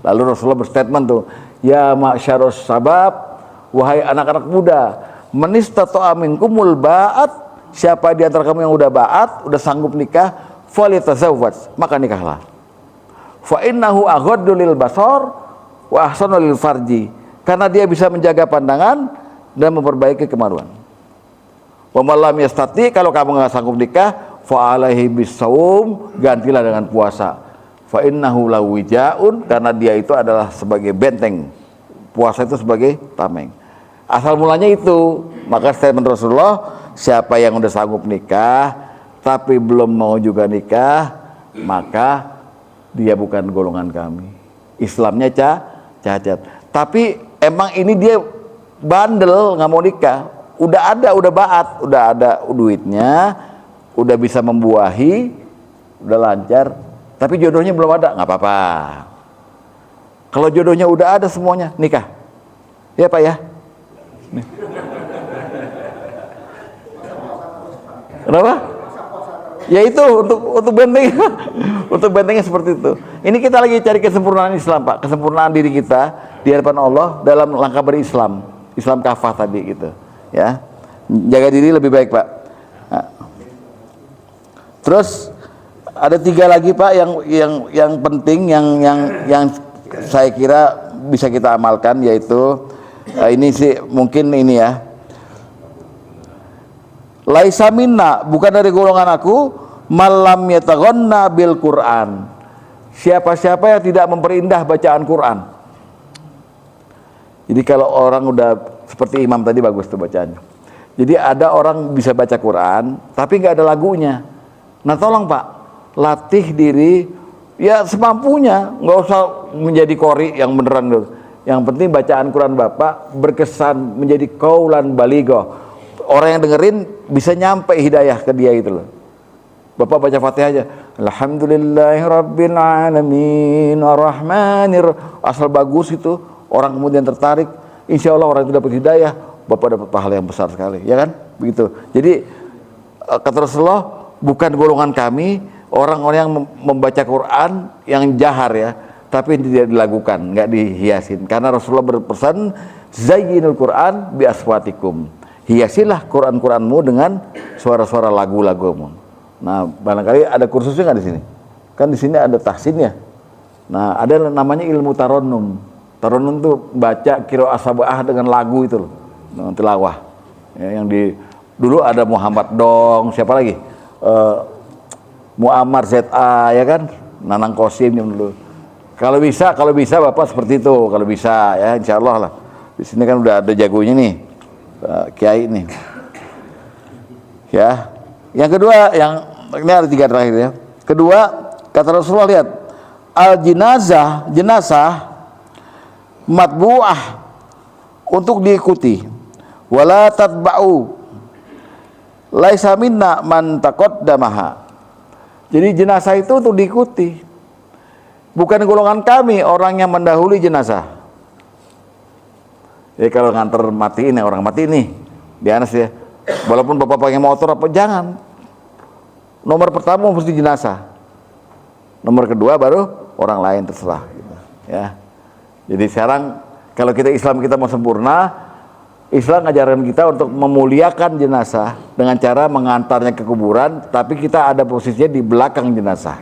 A: Lalu Rasulullah berstatement tuh, ya ma'syarus sabab, wahai anak-anak muda, manistata'a minkumul ba'at, siapa di antara kamu yang udah ba'at, udah sanggup nikah, falyatazawwaj, maka nikahlah. Fa innahu aghaddu lil basar wa ahsanu lil farji, karena dia bisa menjaga pandangan dan memperbaiki kemaluan. Wa man lam yastati, kalau kamu enggak sanggup nikah, fa alaihi bisawm, gantilah dengan puasa. Fa innahu lawijaun, karena dia itu adalah sebagai benteng. Puasa itu sebagai tameng. Asal mulanya itu, maka statement Rasulullah, siapa yang udah sanggup nikah tapi belum mau juga nikah, maka dia bukan golongan kami. Islamnya cacat. Tapi emang ini dia bandel, nggak mau nikah. Udah ada, udah ba'at, udah ada duitnya, udah bisa membuahi, udah lancar, tapi jodohnya belum ada, nggak apa-apa. Kalau jodohnya udah ada semuanya, nikah. Ya Pak ya? Nih. Kenapa? Ya itu untuk benteng, untuk bentengnya seperti itu. Ini kita lagi cari kesempurnaan Islam Pak, kesempurnaan diri kita di hadapan Allah dalam langkah berislam, Islam kafah tadi gitu. Ya, jaga diri lebih baik Pak. Nah. Terus ada 3 lagi Pak yang penting yang saya kira bisa kita amalkan, yaitu ini sih mungkin ini ya. Laisa minna, bukan dari golongan aku, malam yataghanna bil Quran. Siapa-siapa yang tidak memperindah bacaan Quran. Jadi kalau orang udah seperti imam tadi bagus tuh bacaannya. Jadi ada orang bisa baca Quran tapi nggak ada lagunya. Nah tolong Pak, latih diri ya semampunya, nggak usah menjadi qori yang beneran dulu. Yang penting bacaan Quran Bapak berkesan menjadi qaulan baligho. Orang yang dengerin bisa nyampe hidayah ke dia itu loh. Bapak baca Fatihah aja, alhamdulillahirabbil alamin arrahmanir, asal bagus itu, orang kemudian tertarik, insya Allah orang itu dapat hidayah, Bapak dapat pahala yang besar sekali, ya kan? Begitu. Jadi kata Rasulullah, bukan golongan kami orang-orang yang membaca Quran yang jahar ya, tapi tidak dilakukan, nggak dihiasin. Karena Rasulullah berpesan, zayyinul Quran bi aswatikum. Hiasilah Quran-Quranmu dengan suara-suara lagu-lagumu. Nah, barangkali ada kursusnya nggak di sini? Kan di sini ada tahsinnya. Nah, ada namanya ilmu taronnum. Taronnum itu baca qiraah sab'ah dengan lagu itu loh, dengan tilawah. Ya, yang dulu ada Muhammad Dong, siapa lagi? Muammar ZA, ya kan? Nanang Qasim yang dulu. Kalau bisa Bapak seperti itu, kalau bisa ya, insya Allah lah. Di sini kan udah ada jagonya nih. Kiai ini ya. Yang kedua, yang ini ada 3 terakhir ya. Kedua, kata Rasulullah, lihat, al jenazah matbu'ah, untuk diikuti, wala tatba'u, laisa minna man taqaddamaha. Jadi jenazah itu untuk diikuti, bukan golongan kami orang yang mendahului jenazah. Jadi kalau nganter mati ini, orang mati ini di Anas ya, walaupun Bapak pakai motor apa, jangan. Nomor pertama mesti jenazah, nomor kedua baru orang lain, terserah gitu, ya. Jadi sekarang kalau Islam kita mau sempurna, Islam ngajarin kita untuk memuliakan jenazah dengan cara mengantarnya ke kuburan, tapi kita ada posisinya di belakang jenazah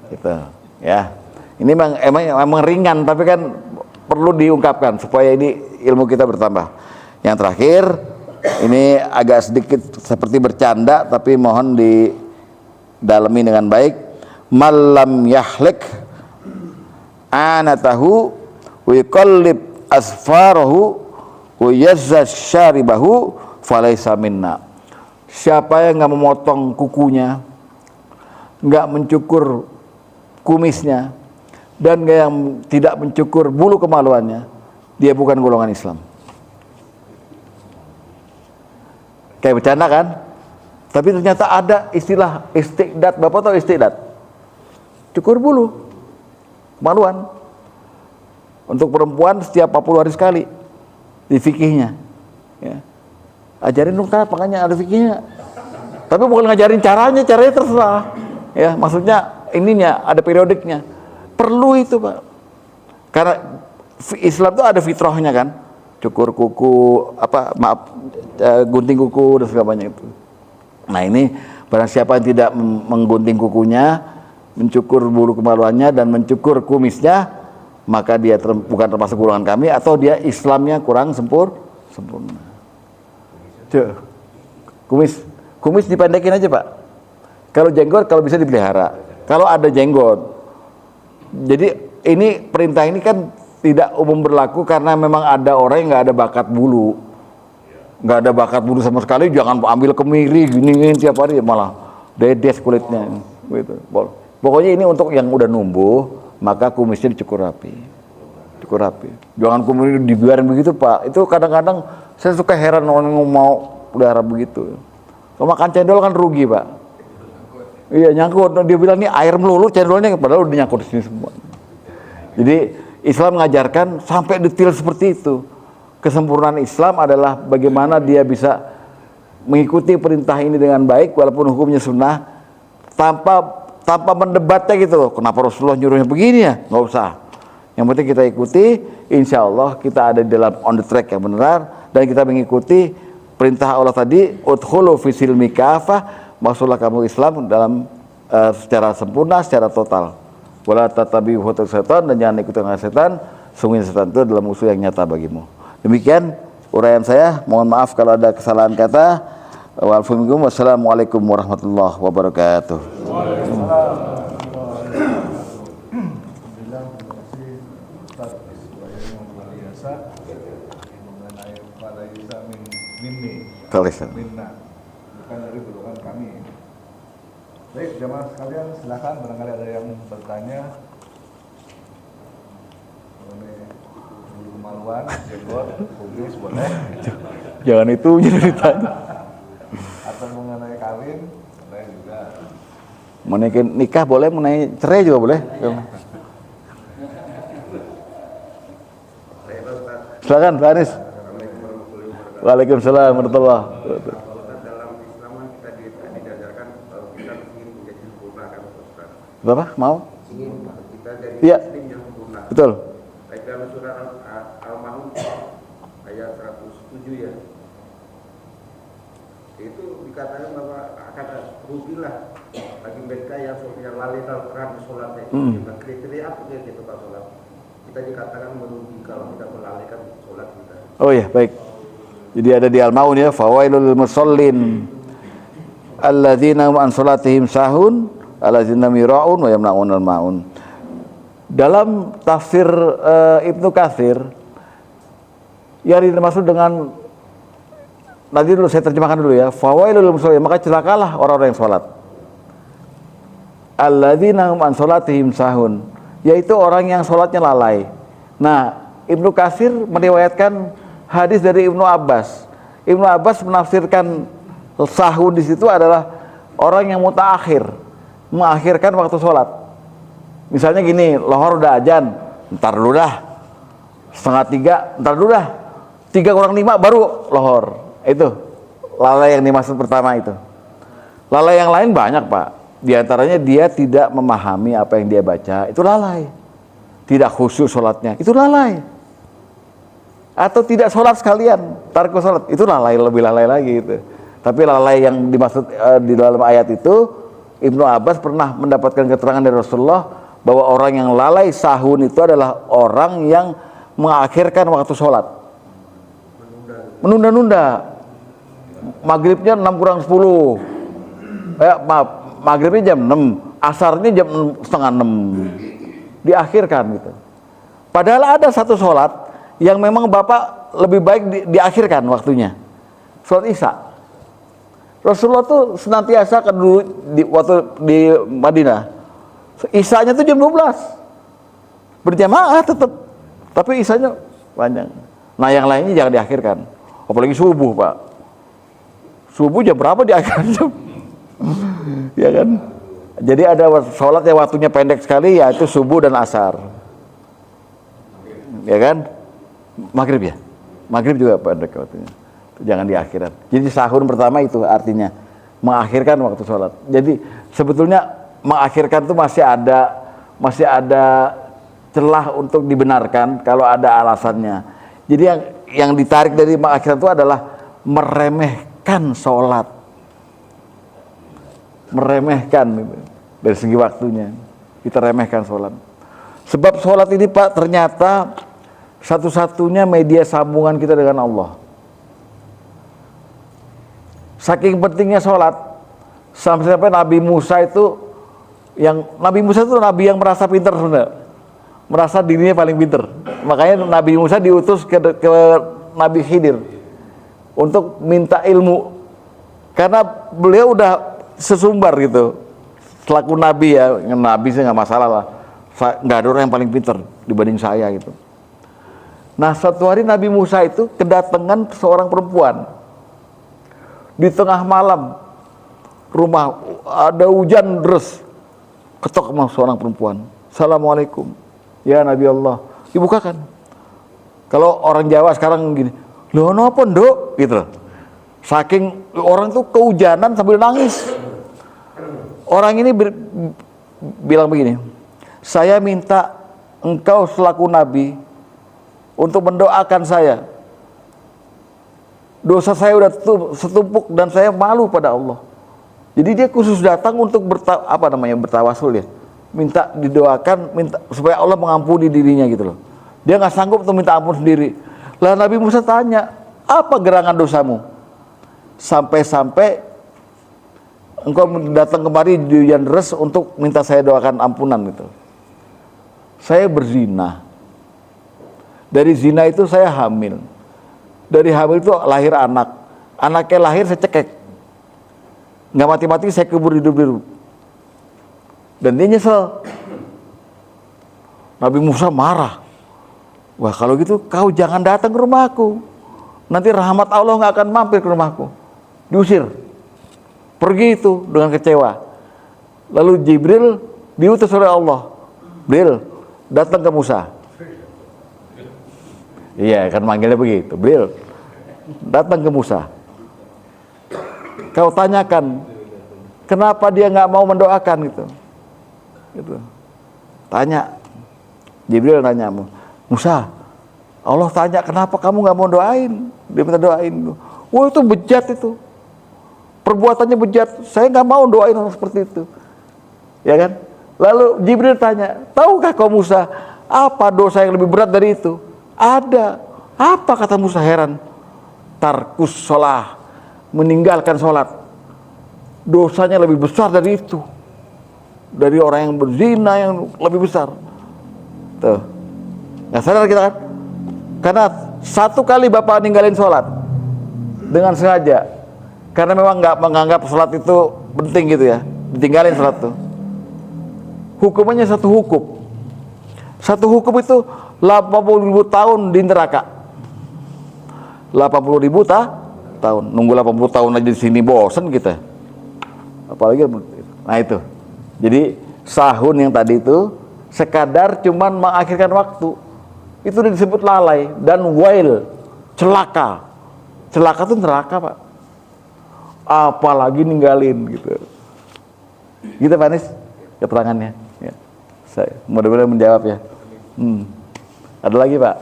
A: gitu ya. Ini emang ringan, tapi kan perlu diungkapkan supaya ini ilmu kita bertambah. Yang terakhir, ini agak sedikit seperti bercanda, tapi mohon didalami dengan baik. Malam yahlik anatahu wa yuqallib asfarahu wa yazzaz syaribahu falaysa minna. Siapa yang nggak memotong kukunya, nggak mencukur kumisnya, dan yang tidak mencukur bulu kemaluannya, dia bukan golongan Islam. Kayak bercanda kan? Tapi ternyata ada istilah istiqdat. Bapak tahu istiqdat? Cukur bulu kemaluan. Untuk perempuan setiap 40 hari sekali di fikihnya ya. Ajarin dong Kak, makanya ada fikihnya. Tapi bukan ngajarin caranya terserah ya. Maksudnya ininya ada periodiknya. Perlu itu Pak, karena Islam itu ada fitrahnya kan, cukur kuku, gunting kuku dan segala macam itu. Nah ini barang siapa yang tidak menggunting kukunya, mencukur bulu kemaluannya dan mencukur kumisnya, maka dia bukan termasuk golongan kami, atau dia Islamnya kurang sempurna. Kumis dipendekin aja Pak. Kalau jenggot kalau bisa dipelihara. Kalau ada jenggot. Jadi ini perintah ini kan tidak umum berlaku karena memang ada orang yang nggak ada bakat bulu, nggak ada bakat bulu sama sekali, jangan ambil kemiri gini tiap hari malah dedes kulitnya gitu. Pokoknya ini untuk yang udah numbuh, maka kumisnya dicukur rapi. Jangan kumis dibiarin begitu Pak. Itu kadang-kadang saya suka heran orang yang mau pelihara begitu. Kalau makan cendol kan rugi Pak. Iya nyangkut, dia bilang ini air melulu cendolnya, padahal udah nyangkut di sini semua. Jadi Islam mengajarkan sampai detail seperti itu. Kesempurnaan Islam adalah bagaimana dia bisa mengikuti perintah ini dengan baik walaupun hukumnya sunnah, tanpa mendebatnya gitu. Kenapa Rasulullah nyuruhnya begini ya? Nggak usah. Yang penting kita ikuti, insya Allah kita ada di dalam on the track yang benar, dan kita mengikuti perintah Allah tadi, udkhulu fi silmi kafah, masuklah kamu Islam dalam secara sempurna, secara total. Wala tatabi'u khutuwat setan, dan jangan ikuti langkah setan, sungguhnya setan itu adalah musuh yang nyata bagimu. Demikian uraian saya, mohon maaf kalau ada kesalahan kata. Wassalamualaikum warahmatullahi wabarakatuh.
B: Minna, bukan dari golongan kami. Baik, jamaah sekalian, silakan barangkali ada yang bertanya mengenai kemaluan, jenggot, kubis, boleh.
A: Jangan itu ditanya.
B: Atau mengenai kawin, boleh juga.
A: Mengenai nikah boleh, mengenai cerai juga boleh. Silakan Pak Anies. Waalaikumsalam warahmatullahi wabarakatuh.
C: Dalam Islam kita diajarkan kalau kita ingin menjadi sempurna kan Ustaz.
A: Berapa? Mau?
C: Ingin kita jadi
A: Iya.
C: muslim yang sempurna.
A: Betul.
C: Baik dalam surah Al-Maun ayat 107 ya. Itu dikatakan bahwa akan rugilah bagi mereka yang lalai dalam sholatnya. Dengan kriteria apa gitu Pak sholat? Kita dikatakan merugi kalau kita melalaikan sholat kita.
A: Oh iya, baik. Jadi ada di Al-Maun ya, fawailul musallin alladzina hum an salatihim sahun alladzina mira'un wa yamna'un al-ma'un. Dalam tafsir Ibnu Katsir yang dimaksud dengan, nanti dulu saya terjemahkan dulu ya, fawailul musallin, maka celakalah orang-orang yang salat. Alladzina hum an salatihim sahun, yaitu orang yang salatnya lalai. Nah, Ibnu Katsir meriwayatkan hadis dari Ibnu Abbas. Ibnu Abbas menafsirkan sahun di situ adalah orang yang mutaakhir, mengakhirkan waktu sholat. Misalnya gini, lohor udah azan, ntar dulu dah, 2:30, ntar dulu dah, 3:05 baru lohor. Itu lalai yang dimaksud pertama itu. Lalai yang lain banyak Pak. Di antaranya dia tidak memahami apa yang dia baca, itu lalai. Tidak khusyuk sholatnya, itu lalai. Atau tidak sholat sekalian, tarku sholat, itu lalai, lebih lalai lagi itu. Tapi lalai yang dimaksud di dalam ayat itu, Ibnu Abbas pernah mendapatkan keterangan dari Rasulullah bahwa orang yang lalai sahun itu adalah orang yang mengakhirkan waktu sholat, menunda-nunda. Maghribnya 6:50, maghribnya jam 6, asarnya jam 5:30, diakhirkan gitu. Padahal ada satu sholat yang memang Bapak lebih baik diakhirkan waktunya, sholat Isya. Rasulullah tuh senantiasa kan dulu waktu di Madinah, Isyanya tuh jam 12, berjamaah tetap, tapi Isyanya panjang. Nah yang lainnya jangan diakhirkan, apalagi subuh Pak. Subuh jam berapa diakhirkan? Ya kan? Jadi ada sholat yang waktunya pendek sekali, yaitu subuh dan asar. Ya kan? Maghrib ya? Maghrib juga pendek waktunya. Jangan diakhirkan. Jadi sahur pertama itu artinya mengakhirkan waktu sholat. Jadi sebetulnya mengakhirkan itu masih ada celah untuk dibenarkan kalau ada alasannya. Jadi yang ditarik dari mengakhirkan itu adalah meremehkan sholat. Meremehkan gitu. Dari segi waktunya kita remehkan sholat. Sebab sholat ini Pak ternyata satu-satunya media sambungan kita dengan Allah. Saking pentingnya sholat, sampai Nabi Musa itu nabi yang merasa pintar sebenarnya, merasa dirinya paling pintar. Makanya Nabi Musa diutus ke Nabi Khidir untuk minta ilmu, karena beliau udah sesumbar gitu. Selaku nabi ya, nabi sih nggak masalah lah, nggak ada orang yang paling pintar dibanding saya gitu. Nah suatu hari Nabi Musa itu kedatangan seorang perempuan di tengah malam, rumah, ada hujan deras, ketok sama seorang perempuan. Assalamualaikum, ya Nabi Allah. Dibukakan. Kalau orang Jawa sekarang gini, loh napa nduk, gitu loh. Saking orang tuh kehujanan sambil nangis. Orang ini bilang begini, saya minta engkau selaku Nabi untuk mendoakan saya. Dosa saya udah setumpuk dan saya malu pada Allah. Jadi dia khusus datang untuk bertawasul ya. Minta didoakan, minta supaya Allah mengampuni dirinya gitu loh. Dia nggak sanggup untuk minta ampun sendiri. Lah Nabi Musa tanya, apa gerangan dosamu? Sampai-sampai engkau datang kemari di hujan deras untuk minta saya doakan ampunan gitu. Saya berzina. Dari zina itu saya hamil. Dari hamil itu lahir anak. Anaknya lahir saya cekek. Nggak mati-mati saya kubur hidup-hidup. Dan dia nyesel. Nabi Musa marah. Wah kalau gitu kau jangan datang ke rumahku. Nanti rahmat Allah nggak akan mampir ke rumahku. Diusir. Pergi itu dengan kecewa. Lalu Jibril diutus oleh Allah. Jibril datang ke Musa. Iya kan manggilnya begitu. Jibril datang ke Musa. Kau tanyakan kenapa dia nggak mau mendoakan gitu. Tanya. Jibril nanya, Musa, Allah tanya kenapa kamu nggak mau doain? Dia minta doain. Wah itu bejat itu. Perbuatannya bejat. Saya nggak mau doain orang seperti itu. Ya kan? Lalu Jibril tanya, tahukah kau Musa apa dosa yang lebih berat dari itu? Ada. Apa kata Musa heran? Tarkus sholah, meninggalkan sholat. Dosanya lebih besar dari itu. Dari orang yang berzina yang lebih besar. Tuh. Nggak sadar kita kan? Karena satu kali bapak ninggalin sholat dengan sengaja. Karena memang nggak menganggap sholat itu penting gitu ya. Ditinggalin sholat tuh. Hukumannya satu hukum. Satu hukum itu 80.000 tahun di neraka. 80.000 tahun. Nunggu 80 tahun aja di sini bosen kita. Apalagi nah itu. Jadi sahun yang tadi itu sekadar cuman mengakhirkan waktu. Itu disebut lalai dan wail, celaka. Celaka itu neraka, Pak. Apalagi ninggalin gitu. Gitu Pak Anies keterangannya. Ya. Saya mudah-mudahan menjawab ya. Ada lagi Pak?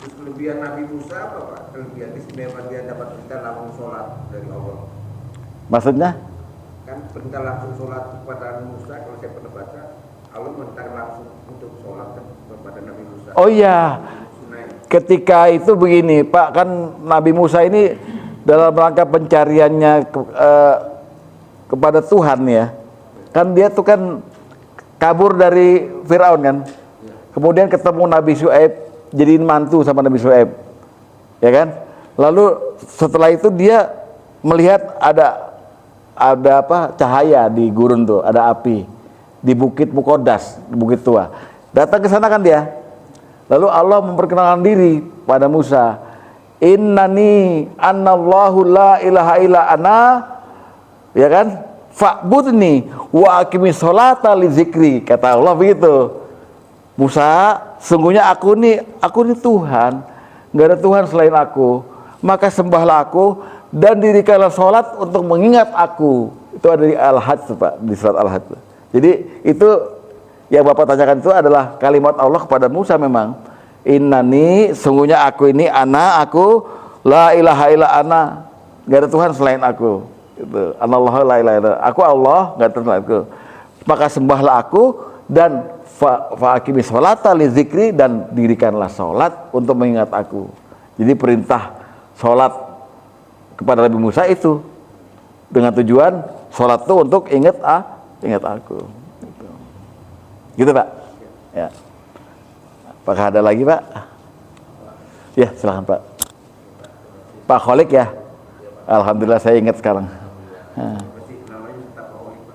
C: Terus kelebihan Nabi Musa apa Pak? Kelebihan istimewa dia dapat perintah langsung sholat dari Allah.
A: Maksudnya?
C: Kan perintah langsung sholat kepada Nabi Musa, kalau saya pernah baca, Allah merintahkan langsung untuk sholat kepada Nabi Musa.
A: Oh iya. Ketika itu begini Pak, kan Nabi Musa ini dalam rangka pencariannya kepada Tuhan ya. Kan dia tuh kan kabur dari Firaun kan. Kemudian ketemu Nabi Syuaib, jadiin mantu sama Nabi Syuaib. Ya kan? Lalu setelah itu dia melihat ada apa? Cahaya di gurun tuh, ada api di Bukit Muqaddas, di Bukit Tua. Datang ke sana kan dia. Lalu Allah memperkenalkan diri pada Musa. Innani annallahu la ilaha illa ana, ya kan? Fa'budni wa aqimis sholata li zikri, kata Allah begitu. Musa, sungguhnya aku nih Tuhan, nggak ada Tuhan selain aku, maka sembahlah aku dan dirikanlah sholat untuk mengingat aku. Itu ada di Al-Hajj Pak, di surat Al-Hajj. Jadi itu yang Bapak tanyakan itu adalah kalimat Allah kepada Musa memang. Innani, sungguhnya aku ini aku la ilaha illa ana, nggak ada Tuhan selain aku. Itu anallahu la ilaha illa, aku Allah, nggak ada Tuhan selain aku. Maka sembahlah aku dan fa'aqimis sholata li zikri, dan dirikanlah sholat untuk mengingat aku. Jadi perintah sholat kepada Nabi Musa itu dengan tujuan sholat itu untuk ingat aku. Gitu Pak. Ya. Apakah ada lagi Pak? Ya silakan Pak. Pak Kholik ya. Alhamdulillah saya ingat sekarang.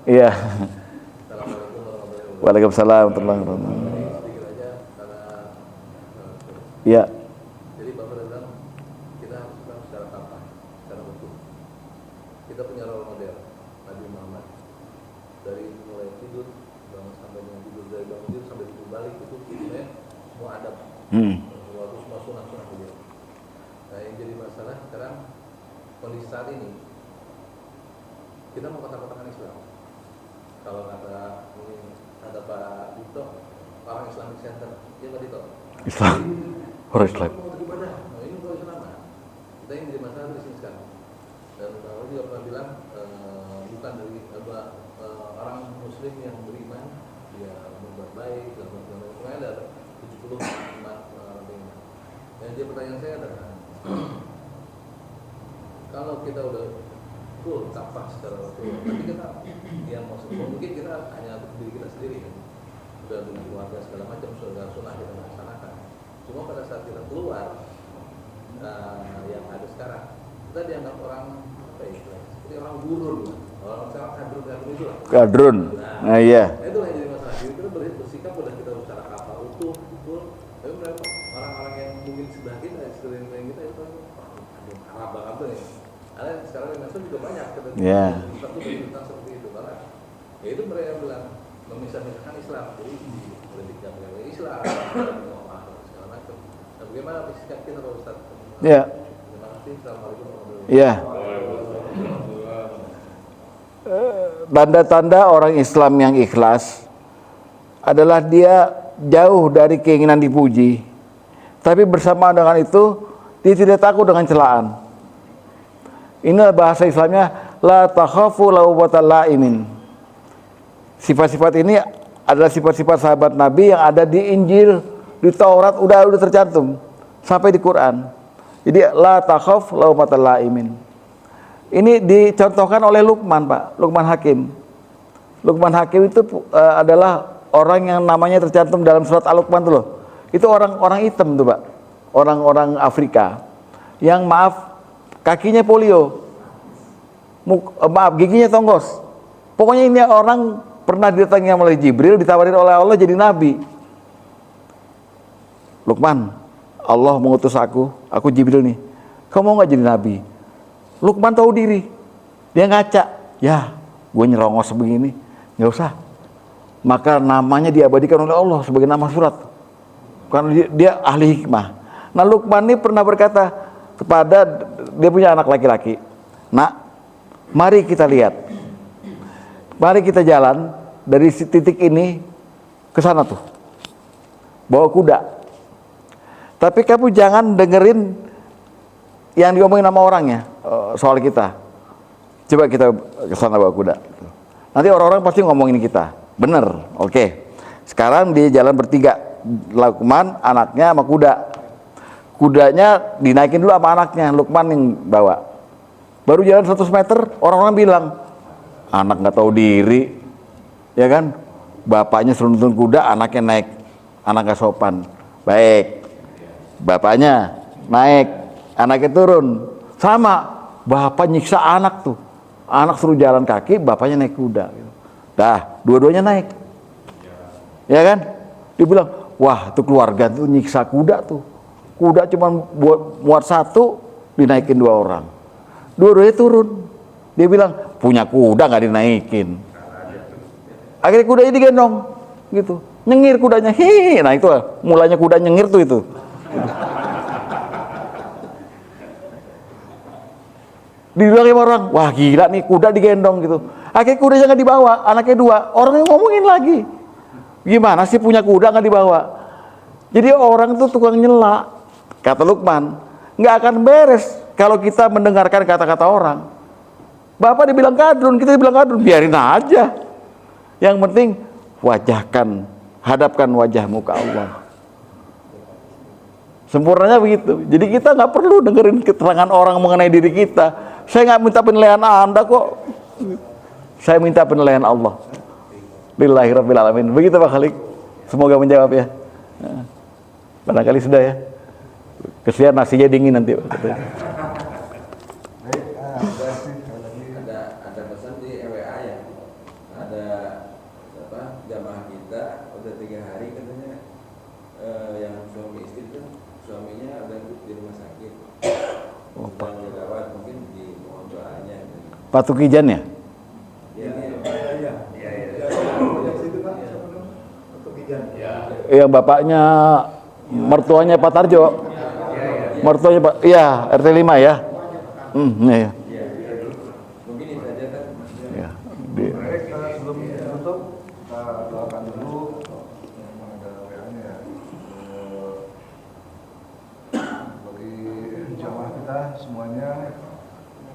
A: Iya. Waalaikumsalam warahmatullahi wabarakatuh. Iya.
D: Jadi Bapak bilang kita harus secara kata, secara hukum. Kita punya role model.
B: Nabi Muhammad. Dari mulai tidur sampai dengan tidur, dari bangun tidur sampai tidur balik itu sebenarnya semua adab. Waktu semua sunah-sunah beliau. Nah yang jadi masalah sekarang kondisi saat ini kita mau kotak-kotakan Islam. Kalau kata Pak Dito, orang Islamic Center, dia Pak Dito.
A: Islam, orang Islam.
B: Mau beribadah, nah ini kalau Islam. Kita yang jadi masalah di sini sekarang. Dan kalau dia pernah bilang bukan dari orang Muslim yang beriman, dia berbuat baik, dan berbuat ada 70 iman orang beriman. Dan dia pertanyaan saya adalah, kalau kita udah full kafah secara Rasulullah, tapi kita yang mungkin kita hanya untuk diri kita sendiri kan, sudah dengan keluarga segala macam sudah sunnah kita melaksanakan. Cuma pada saat kita keluar yang ada sekarang, kita dianggap orang apa ya, seperti orang gurun, orang sekarang kadrun itu lah.
A: Kadrun, nah iya.
B: Itu yang jadi masalah. Jadi kita bersikap pada kita secara kafah utuh, betul. Tapi mereka orang-orang yang mungkin sebelah kita, sekeliling kita itu Arab banget tuh ya. Karena sekarang di Mesir juga banyak kita tentang seperti itu karena ya itu mereka bilang memisah-misahkan Islam, jadi berbicara dengan Islam, segala macam. Nah, bagaimana sikap kita kalau Ustaz?
A: Ya.
B: Terima kasih. Assalamualaikum warahmatullahi wabarakatuh.
A: Ya. Tanda-tanda orang Islam yang ikhlas adalah dia jauh dari keinginan dipuji, tapi bersama dengan itu dia tidak takut dengan celaan. Inilah bahasa Islamnya la takhafu lawmatal laimin. Sifat-sifat ini adalah sifat-sifat sahabat Nabi yang ada di Injil, di Taurat udah tercantum sampai di Quran. Jadi la takhaf lawmatal laimin. Ini dicontohkan oleh Luqman, Pak, Luqman Hakim. Luqman Hakim itu adalah orang yang namanya tercantum dalam surat Al-Luqman tuh loh. Itu orang-orang hitam tuh, Pak. Orang-orang Afrika yang kakinya polio, giginya tonggos. Pokoknya ini orang pernah didatangi oleh Jibril, ditawarin oleh Allah jadi nabi. Luqman, Allah mengutus aku Jibril nih. Kamu mau nggak jadi nabi? Luqman tahu diri, dia ngaca. Ya, gue nyerongos begini, nggak usah. Maka namanya diabadikan oleh Allah sebagai nama surat, karena dia ahli hikmah. Nah, Luqman ini pernah berkata kepada dia punya anak laki-laki, nak, mari kita lihat, mari kita jalan dari titik ini ke sana tuh, bawa kuda. Tapi kamu jangan dengerin yang diomongin sama orangnya soal kita. Coba kita ke sana bawa kuda. Nanti orang-orang pasti ngomongin kita, bener, oke. Sekarang dia jalan bertiga, Luqman, anaknya sama kuda. Kudanya dinaikin dulu sama anaknya, Luqman yang bawa. Baru jalan 100 meter, orang-orang bilang, anak nggak tahu diri, ya kan? Bapaknya suruh nuntun kuda, anaknya naik, anak nggak sopan. Baik, bapaknya naik, anaknya turun, sama. Bapak nyiksa anak tuh, anak suruh jalan kaki, bapaknya naik kuda. Dah, dua-duanya naik, ya kan? Dia bilang, wah, tuh keluarga tuh nyiksa kuda tuh. Kuda cuma muat satu, dinaikin 2 orang. Dua-duanya turun. Dia bilang, punya kuda nggak dinaikin. Akhirnya kudanya digendong, gitu. Nyengir kudanya, hihi. Nah itu mulanya kuda nyengir tuh itu. Dibilang sama orang, wah gila nih kuda digendong gitu. Akhirnya kudanya nggak dibawa, anaknya 2. Orangnya ngomongin lagi, gimana sih punya kuda nggak dibawa? Jadi orang tuh tukang nyela. Kata Luqman, nggak akan beres kalau kita mendengarkan kata-kata orang. Bapak dibilang kadrun, kita dibilang kadrun, biarin aja. Yang penting hadapkan wajahmu ke Allah. Sempurnanya begitu. Jadi kita nggak perlu dengerin keterangan orang mengenai diri kita. Saya nggak minta penilaian Anda kok. Saya minta penilaian Allah. Billahirabbil alamin. Begitu Pak Khalik. Semoga menjawab ya. Barangkali sudah ya. Kesian nasinya dingin nanti.
D: Ada pesan di WA ya. Ada jamaah kita udah 3 hari katanya yang suami istri itu suaminya ada di rumah sakit. Dan dirawat mungkin di mohon doanya.
A: Pak Tukijan ya? yang bapaknya mertuanya Pak Tarjo. Mertuanya Pak, iya RT 5 ya. Iya.
D: Mungkin itu saja kan.
A: Ya. Di-
E: Baik, sebelum tutup kita doakan dulu yang ada WA-nya ya. Bagi jamaah kita semuanya,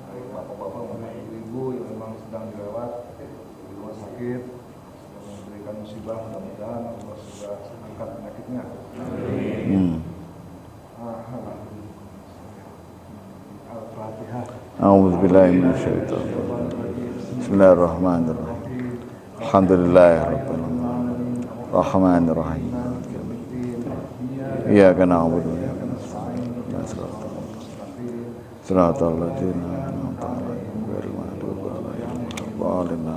E: baik bapak-bapak maupun ibu-ibu yang memang sedang dirawat di rumah sakit, yang memberikan musibah, mudah-mudahan Allah sudah angkat penyakitnya. Al-Fatihah.
A: A'udzubillahi minasyaitonir rajim. Bismillahirrahmanirrahim. Alhamdulillahirabbil alamin. Rahmanir rahim. Iyyaka na'budu wa iyyaka nasta'in. Shiratal ladzina an'amta 'alaihim ghairil maghdubi 'alaihim waladdallin.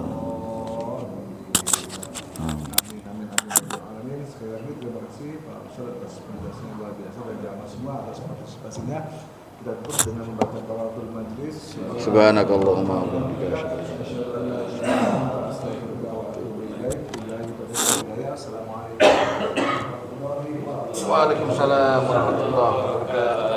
E: Amin. Sekali lagi terima kasih Pak Ustaz atas penjelasannya luar biasa dan jamaah semua atas partisipasinya. Kita tutup dengan membaca kafatul majlis.
A: Subhanakallahumma wa bihamdika asyhadu an la
E: Assalamualaikum warahmatullahi wabarakatuh.
A: Waalaikumsalam warahmatullahi wabarakatuh.